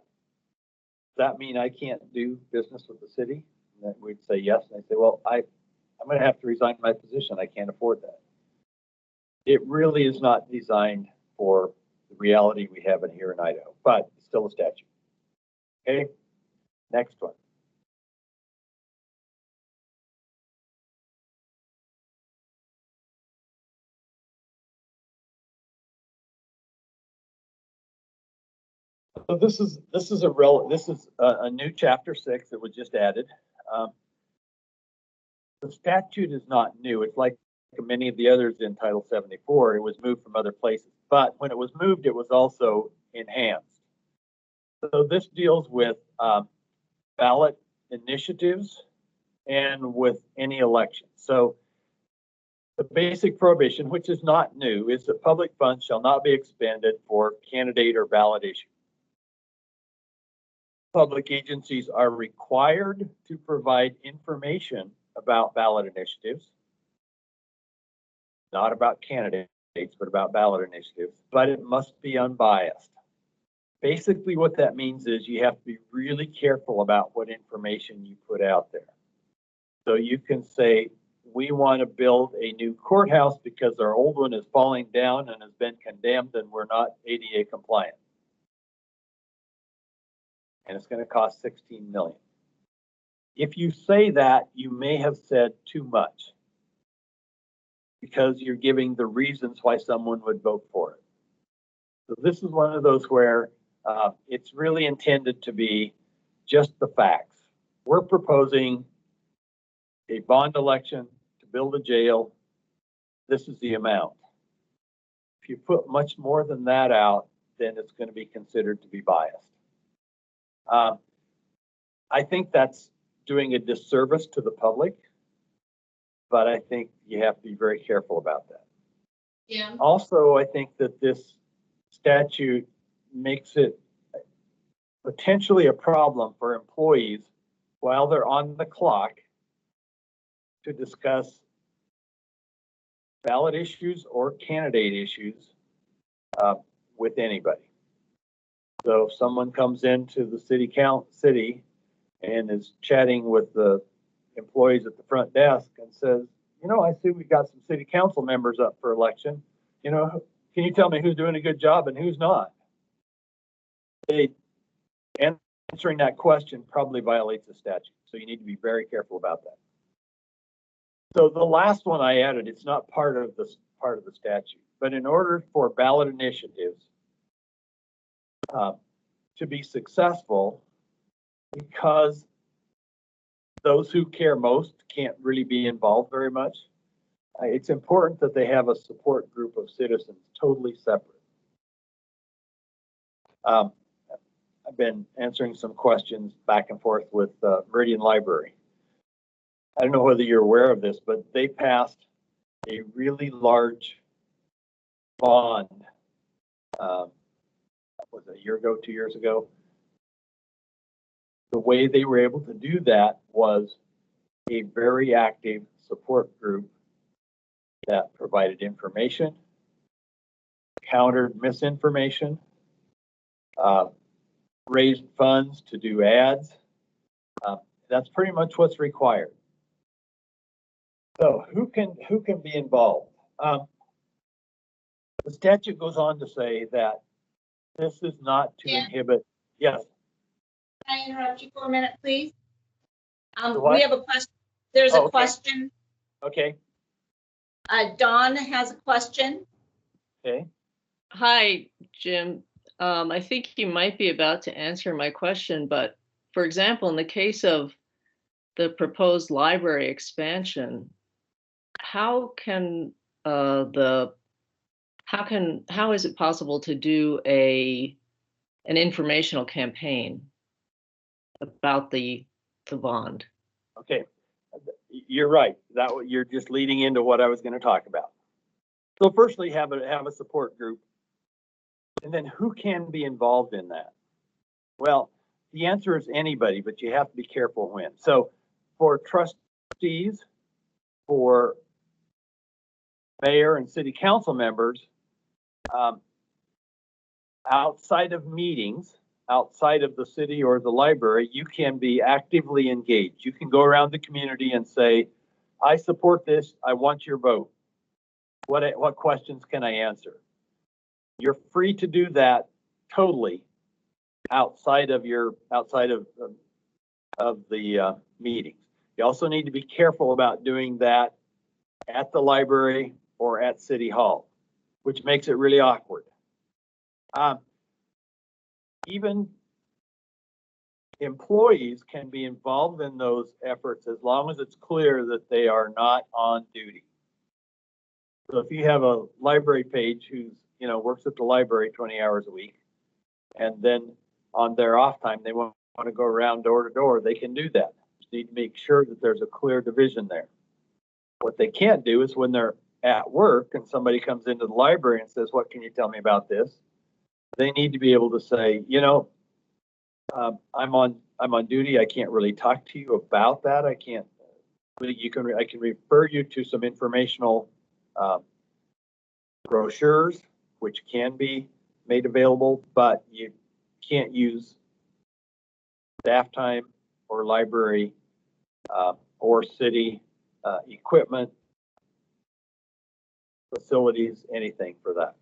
mean I can't do business with the city? And then we'd say yes. And I'd say, well, I'm going to have to resign my position. I can't afford that. It really is not designed for the reality we have in here in Idaho, but it's still a statute. Okay, next one. So this is a new chapter 6 that was just added. The statute is not new. It's like many of the others in Title 74. It was moved from other places, but when it was moved, it was also enhanced. So this deals with ballot initiatives and with any election. So the basic prohibition, which is not new, is that public funds shall not be expended for candidate or ballot issue. Public agencies are required to provide information about ballot initiatives, not about candidates, but about ballot initiatives, but it must be unbiased. Basically, what that means is you have to be really careful about what information you put out there. So you can say, we want to build a new courthouse because our old one is falling down and has been condemned and we're not ADA compliant. And it's going to cost $16 million. If you say that, you may have said too much because you're giving the reasons why someone would vote for it. So this is one of those where it's really intended to be just the facts. We're proposing a bond election to build a jail. This is the amount. If you put much more than that out, then it's going to be considered to be biased. I think that's doing a disservice to the public, but I think you have to be very careful about that. Yeah. Also, I think that this statute makes it potentially a problem for employees while they're on the clock to discuss ballot issues or candidate issues with anybody. So if someone comes into the city and is chatting with the employees at the front desk and says, you know, I see we've got some city council members up for election. You know, can you tell me who's doing a good job and who's not? Answering that question probably violates the statute. So you need to be very careful about that. So the last one I added, it's not part of the statute, but in order for ballot initiatives to be successful, because those who care most can't really be involved very much, it's important that they have a support group of citizens totally separate. I've been answering some questions back and forth with Meridian Library. I don't know whether you're aware of this, but they passed a really large bond, was it a year ago, 2 years ago? The way they were able to do that was a very active support group that provided information, countered misinformation, raised funds to do ads. That's pretty much what's required. So who can be involved? The statute goes on to say that this is not to inhibit. Yes. Can I interrupt you for a minute, please? What? We have a question. There's a question. Okay. Dawn has a question. Okay. Hi, Jim. I think you might be about to answer my question, but for example, in the case of the proposed library expansion, how is it possible to do an informational campaign about the bond? Okay, you're right. You're just leading into what I was going to talk about. So firstly, have a support group, and then who can be involved in that? Well, the answer is anybody, but you have to be careful when. So for trustees, for mayor and city council members, outside of meetings, outside of the city or the library, you can be actively engaged. You can go around the community and say, I support this, I want your vote. What questions can I answer? You're free to do that totally outside of the meetings. You also need to be careful about doing that at the library or at City Hall, which makes it really awkward. Even employees can be involved in those efforts as long as it's clear that they are not on duty. So if you have a library page who's, works at the library 20 hours a week, and then on their off time, they want to go around door to door, they can do that. Just need to make sure that there's a clear division there. What they can't do is when they're at work and somebody comes into the library and says, what can you tell me about this? They need to be able to say, I'm on duty. I can't really talk to you about that. I can refer you to some informational brochures, which can be made available, but you can't use staff time or library or city equipment, facilities, anything for that.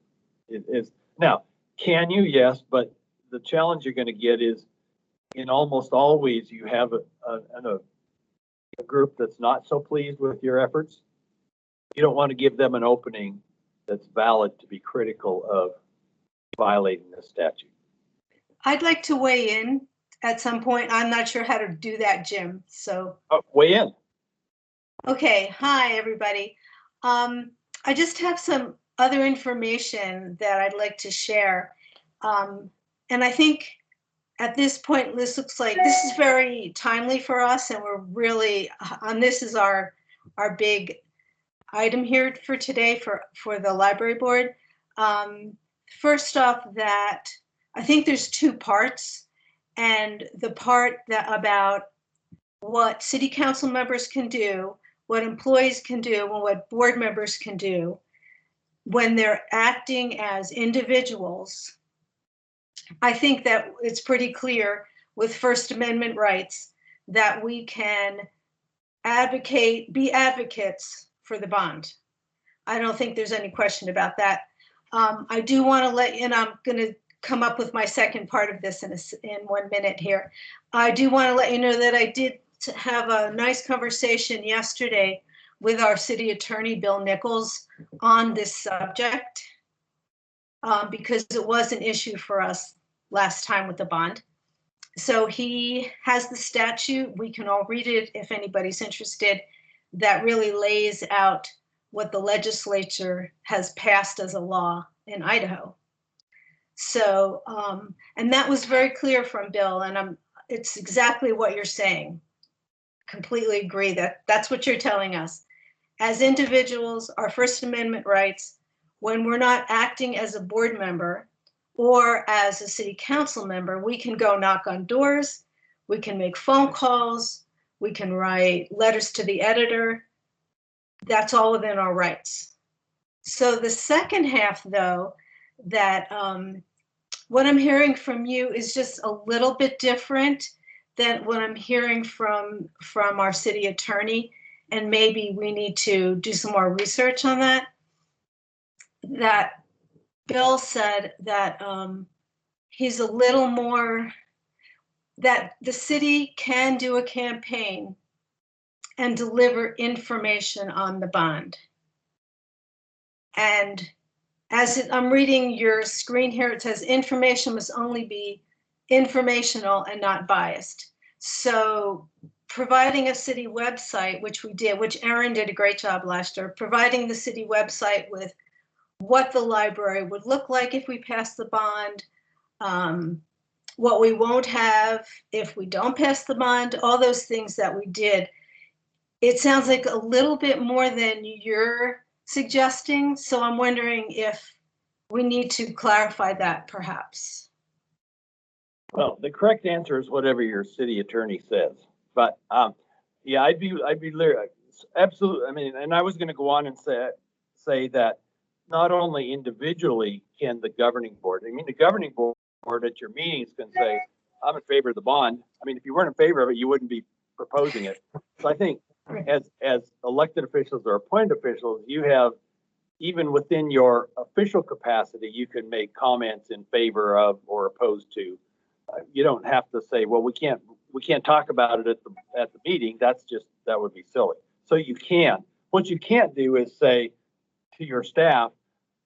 It is now, can you? Yes, but the challenge you're going to get is in almost always you have a group that's not so pleased with your efforts. You don't want to give them an opening that's valid to be critical of violating the statute. I'd like to weigh in at some point. I'm not sure how to do that, Jim. So Weigh in. Okay, hi, everybody. I just have some other information that I'd like to share. And I think at this point, this looks like this is very timely for us, and we're really, this is our big item here for today for the library board. First off, that I think there's two parts, and the part that about what city council members can do, what employees can do, and what board members can do when they're acting as individuals. I think that it's pretty clear with First Amendment rights that we can be advocates for the bond. I don't think there's any question about that. I do want to let you, and I'm going to come up with my second part of this in 1 minute here. I do want to let you know that I did have a nice conversation yesterday with our city attorney, Bill Nichols, on this subject because it was an issue for us last time with the bond. So he has the statute. We can all read it if anybody's interested. That really lays out what the legislature has passed as a law in Idaho. So, and that was very clear from Bill, and it's exactly what you're saying. Completely agree that that's what you're telling us. As individuals, our First Amendment rights, when we're not acting as a board member or as a city council member, we can go knock on doors, we can make phone calls, we can write letters to the editor. That's all within our rights. So the second half, though, that what I'm hearing from you is just a little bit different than what I'm hearing from our city attorney, and maybe we need to do some more research on that. That Bill said that he's a little more, that the city can do a campaign and deliver information on the bond. And I'm reading your screen here, it says information must only be informational and not biased. So providing a city website, which we did, which Erin did a great job last year, providing the city website with what the library would look like if we pass the bond, what we won't have if we don't pass the bond, all those things that we did. It sounds like a little bit more than you're suggesting. So I'm wondering if we need to clarify that perhaps. Well, the correct answer is whatever your city attorney says. But yeah, I'd be absolutely. I mean, and I was going to go on and say that not only individually can the governing board. I mean, the governing board at your meetings can say, "I'm in favor of the bond." I mean, if you weren't in favor of it, you wouldn't be proposing it. So I think as elected officials or appointed officials, you have, even within your official capacity, you can make comments in favor of or opposed to. You don't have to say, well, we can't talk about it at the meeting. That would be silly. So you can. What you can't do is say to your staff,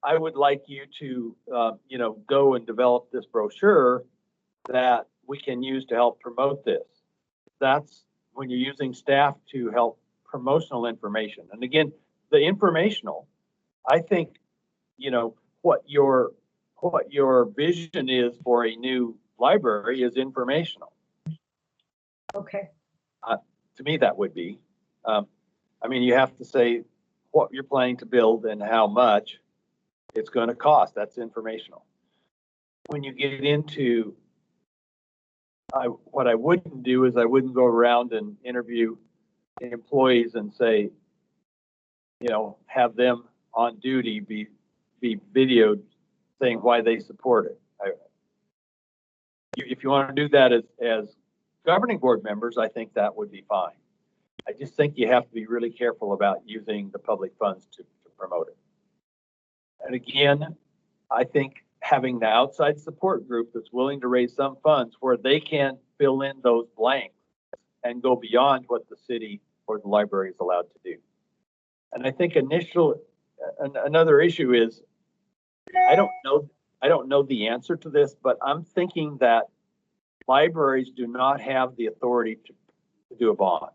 I would like you to, go and develop this brochure that we can use to help promote this. That's when you're using staff to help promotional information. And again, the informational, I think, what your vision is for a new library is informational. Okay. To me, that would be. I mean, you have to say what you're planning to build and how much it's going to cost. That's informational. When you get into, what I wouldn't do is I wouldn't go around and interview employees and say, have them on duty be videoed saying why they support it. If you want to do that as governing board members, I think that would be fine. I just think you have to be really careful about using the public funds to promote it. And again, I think having the outside support group that's willing to raise some funds where they can fill in those blanks and go beyond what the city or the library is allowed to do. And I think another issue is, I don't know the answer to this, but I'm thinking that libraries do not have the authority to do a bond.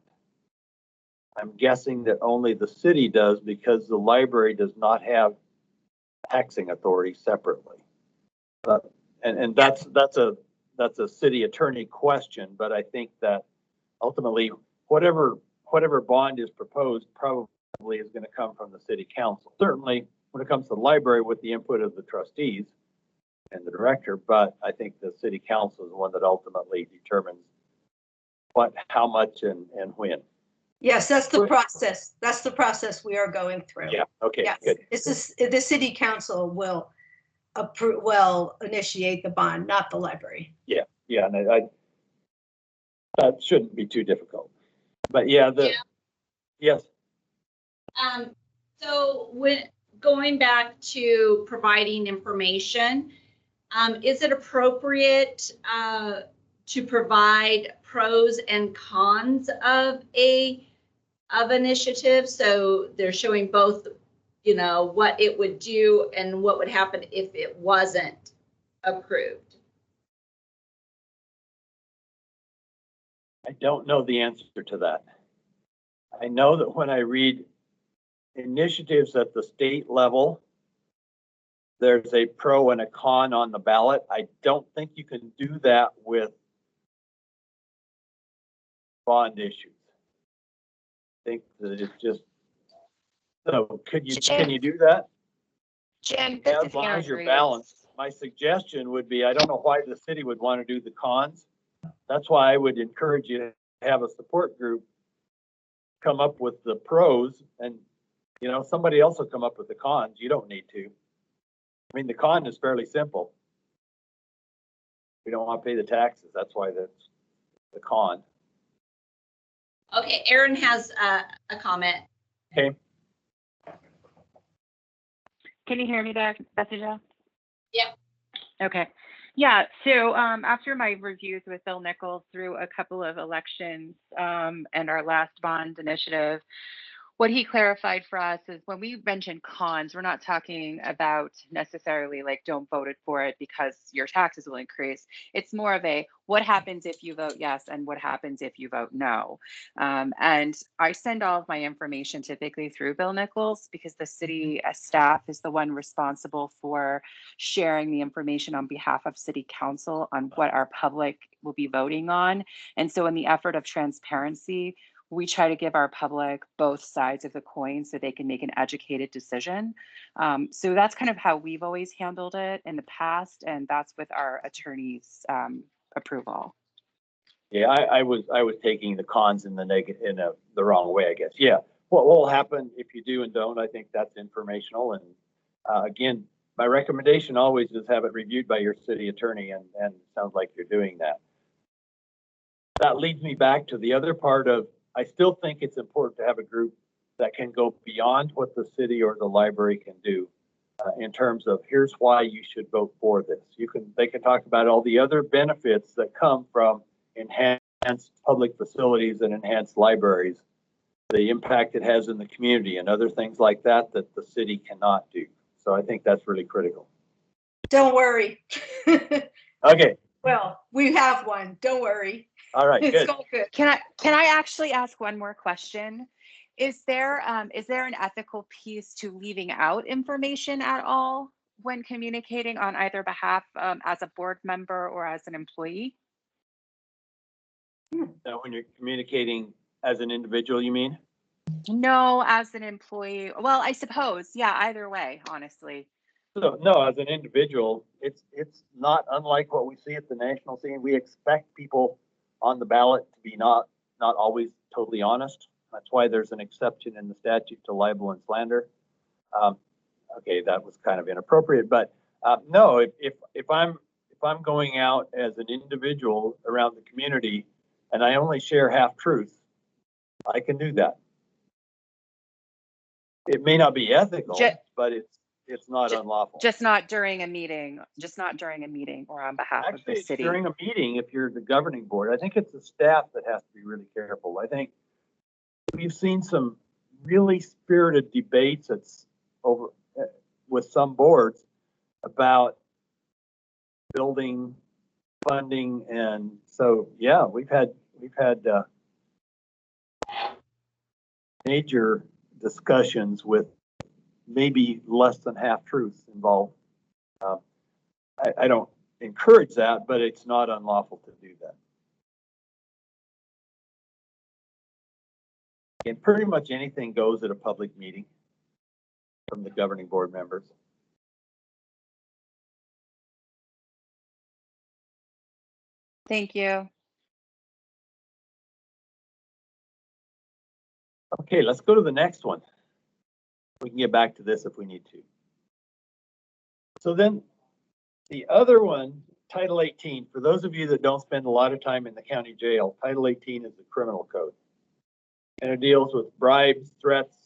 I'm guessing that only the city does because the library does not have taxing authority separately. And that's a city attorney question, but I think that ultimately whatever bond is proposed probably is going to come from the city council. Certainly when it comes to the library with the input of the trustees and the director, but I think the city council is the one that ultimately determines what, how much, and when. Yes, that's the process. That's the process we are going through. Yeah. Okay. Yes. Good. The city council will initiate the bond, not the library. Yeah. Yeah. And that shouldn't be too difficult. But yeah, yes. So when going back to providing information, is it appropriate to provide pros and cons of initiative? So they're showing both, what it would do and what would happen if it wasn't approved. I don't know the answer to that. I know that when I read initiatives at the state level, there's a pro and a con on the ballot. I don't think you can do that with bond issues. I think that it's just, so can you do that? Jim, Yeah, this as is long Erin as you're Reeves. balanced. My suggestion would be, I don't know why the city would want to do the cons. That's why I would encourage you to have a support group come up with the pros, and somebody else will come up with the cons. You don't need to. I mean, the con is fairly simple. We don't want to pay the taxes. That's why that's the con. Okay, Erin has a comment. Okay. Can you hear me there, Betsy Jo? Yep. Okay. Yeah, so after my reviews with Bill Nichols through a couple of elections and our last bond initiative, what he clarified for us is when we mention cons, we're not talking about necessarily like don't vote it for it because your taxes will increase. It's more of a what happens if you vote yes and what happens if you vote no. And I send all of my information typically through Bill Nichols because the city staff is the one responsible for sharing the information on behalf of city council on what our public will be voting on. And so in the effort of transparency, we try to give our public both sides of the coin so they can make an educated decision. So that's kind of how we've always handled it in the past, and that's with our attorney's approval. Yeah, I was taking the cons in the negative, the wrong way, I guess. Yeah, what will happen if you do and don't, I think that's informational. And again, my recommendation always is have it reviewed by your city attorney, and it sounds like you're doing that. That leads me back to the other part of, I still think it's important to have a group that can go beyond what the city or the library can do in terms of here's why you should vote for this. They can talk about all the other benefits that come from enhanced public facilities and enhanced libraries, the impact it has in the community and other things like that that the city cannot do. So I think that's really critical. Don't worry. Okay. Well, we have one. Don't worry. All right, It's good. all good. Can I actually ask one more question? Is there an ethical piece to leaving out information at all when communicating on either behalf as a board member or as an employee? Now, when you're communicating as an individual, you mean? No, as an employee. Well, I suppose, yeah, either way, honestly. So, no, as an individual, it's not unlike what we see at the national scene. We expect people on the ballot to be not always totally honest. That's why there's an exception in the statute to libel and slander. Okay, that was kind of inappropriate, but no, if I'm going out as an individual around the community and I only share half truth, I can do that. It may not be ethical, but it's not unlawful. Just not during a meeting. Just not during a meeting or on behalf of the city. During a meeting, if you're the governing board, I think it's the staff that has to be really careful. I think we've seen some really spirited debates over with some boards about building funding, and so yeah, we've had major discussions with maybe less than half truths involved. I don't encourage that, but it's not unlawful to do that. And pretty much anything goes at a public meeting from the governing board members. Thank you. Okay, let's go to the next one. We can get back to this if we need to. So then the other one, Title 18, for those of you that don't spend a lot of time in the county jail, Title 18 is the criminal code. And it deals with bribes, threats,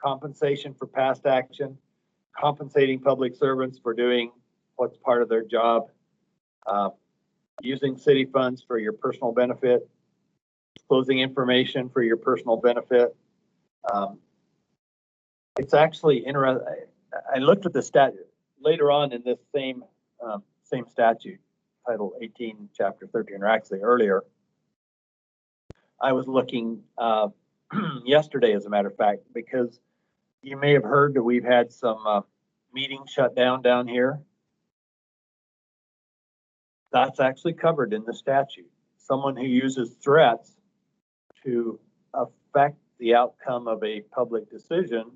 compensation for past action, compensating public servants for doing what's part of their job, using city funds for your personal benefit, disclosing information for your personal benefit. It's actually interesting. I looked at the statute later on in this same statute, Title 18, Chapter 13, or actually earlier. I was looking yesterday, as a matter of fact, because you may have heard that we've had some meetings shut down here. That's actually covered in the statute. Someone who uses threats to affect the outcome of a public decision,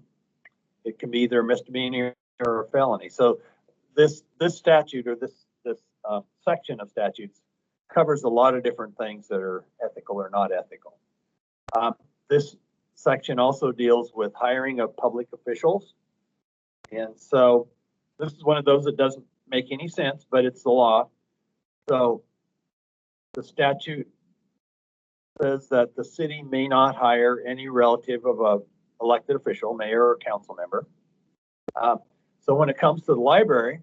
it can be either a misdemeanor or a felony. So this statute, or this section of statutes, covers a lot of different things that are ethical or not ethical. This section also deals with hiring of public officials. And so this is one of those that doesn't make any sense, but it's the law. So the statute says that the city may not hire any relative of a elected official, mayor or council member. So when it comes to the library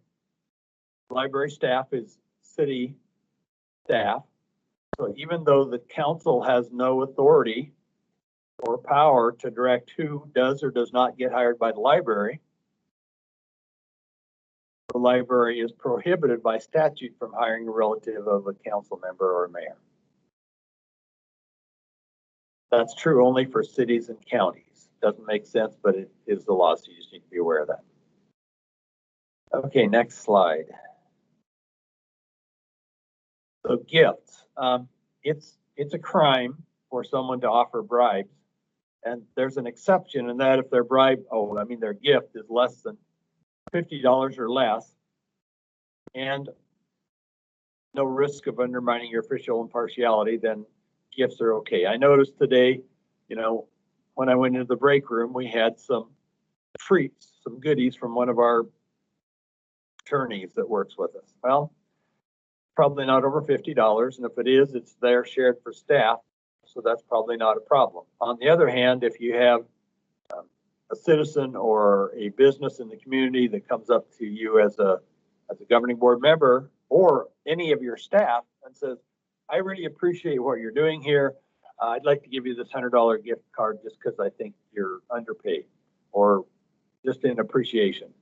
staff is city staff. So even though the council has no authority or power to direct who does or does not get hired by the library. The library is prohibited by statute from hiring a relative of a council member or mayor. That's true only for cities and counties. Doesn't make sense, but it is the law, so you just need to be aware of that. Okay, next slide. So gifts. It's a crime for someone to offer bribes, and there's an exception in that if their their gift is less than $50 or less, and no risk of undermining your official impartiality, then gifts are okay. I noticed today, when I went into the break room, we had some treats, some goodies from one of our attorneys that works with us. Well, probably not over $50, and if it is, it's there shared for staff, so that's probably not a problem. On the other hand, if you have a citizen or a business in the community that comes up to you as a governing board member or any of your staff and says, I really appreciate what you're doing here. I'd like to give you this $100 gift card just because I think you're underpaid, or just in appreciation.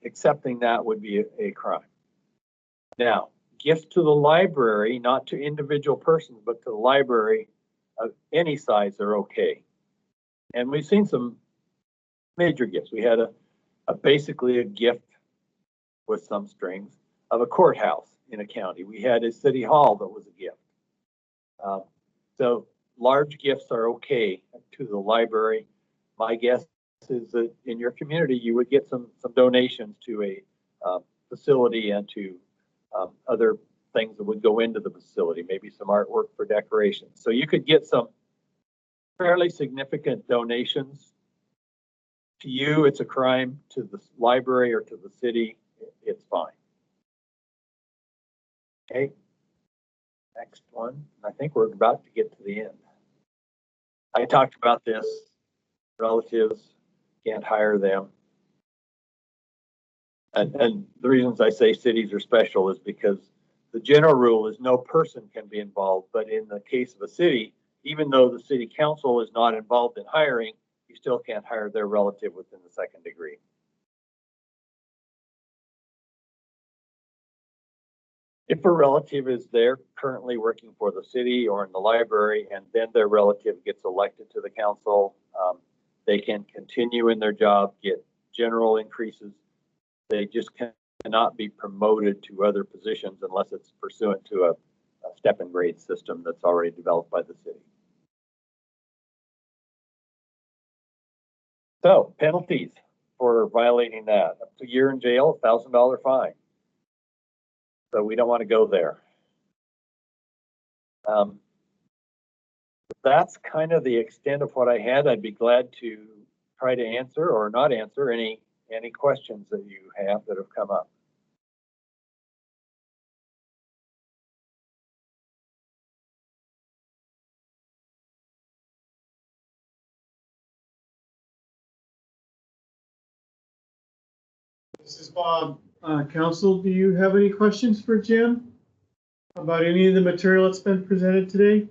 Accepting that would be a crime. Now, gifts to the library, not to individual persons, but to the library of any size are okay. And we've seen some major gifts. We had basically a gift with some strings of a courthouse in a county. We had a city hall that was a gift. So large gifts are okay to the library. My guess is that in your community, you would get some donations to a facility and to other things that would go into the facility, maybe some artwork for decoration. So you could get some fairly significant donations. To you, it's a crime. To the library or to the city, it's fine. Okay, next one. I think we're about to get to the end. I talked about this. Relatives can't hire them. And the reasons I say cities are special is because the general rule is no person can be involved. But in the case of a city, even though the city council is not involved in hiring, you still can't hire their relative within the second degree. If a relative is there currently working for the city or in the library, and then their relative gets elected to the council, they can continue in their job, get general increases. They just cannot be promoted to other positions unless it's pursuant to a step and grade system that's already developed by the city. So penalties for violating that: up to a year in jail, $1,000 fine. So we don't want to go there. That's kind of the extent of what I had. I'd be glad to try to answer or not answer any questions that you have that have come up. This is Bob. Council, do you have any questions for Jim about any of the material that's been presented today?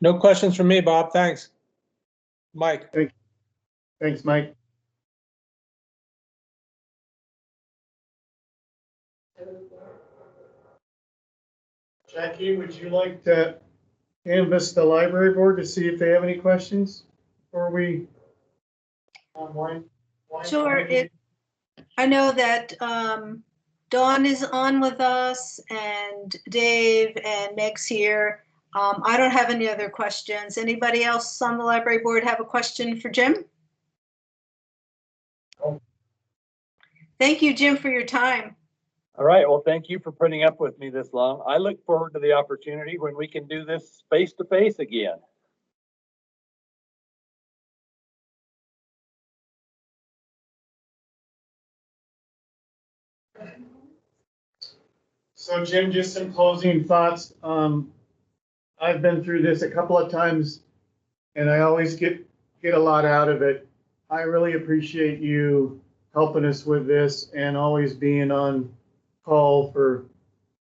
No questions from me, Bob. Thanks. Mike. Thanks, Mike. Jackie, would you like to canvass the library board to see if they have any questions before we unwind? Sure. I know that Dawn is on with us, and Dave and Meg's here. I don't have any other questions. Anybody else on the library board have a question for Jim? Oh. Thank you, Jim, for your time. All right, well, thank you for putting up with me this long. I look forward to the opportunity when we can do this face to face again. So Jim, just some closing thoughts. I've been through this a couple of times and I always get a lot out of it. I really appreciate you helping us with this and always being on call for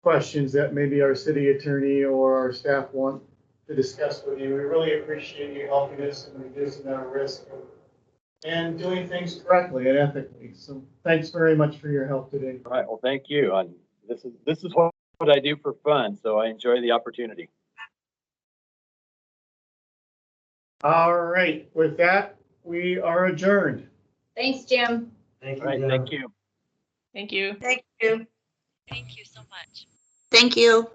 questions that maybe our city attorney or our staff want to discuss with you. We really appreciate you helping us and reducing our risk and doing things correctly and ethically. So thanks very much for your help today. All right, well, thank you. And this is what I do for fun, so I enjoy the opportunity. All right, with that, we are adjourned. Thanks, Jim. Thank All right, thank you. Thank you. Thank you. Thank you so much. Thank you.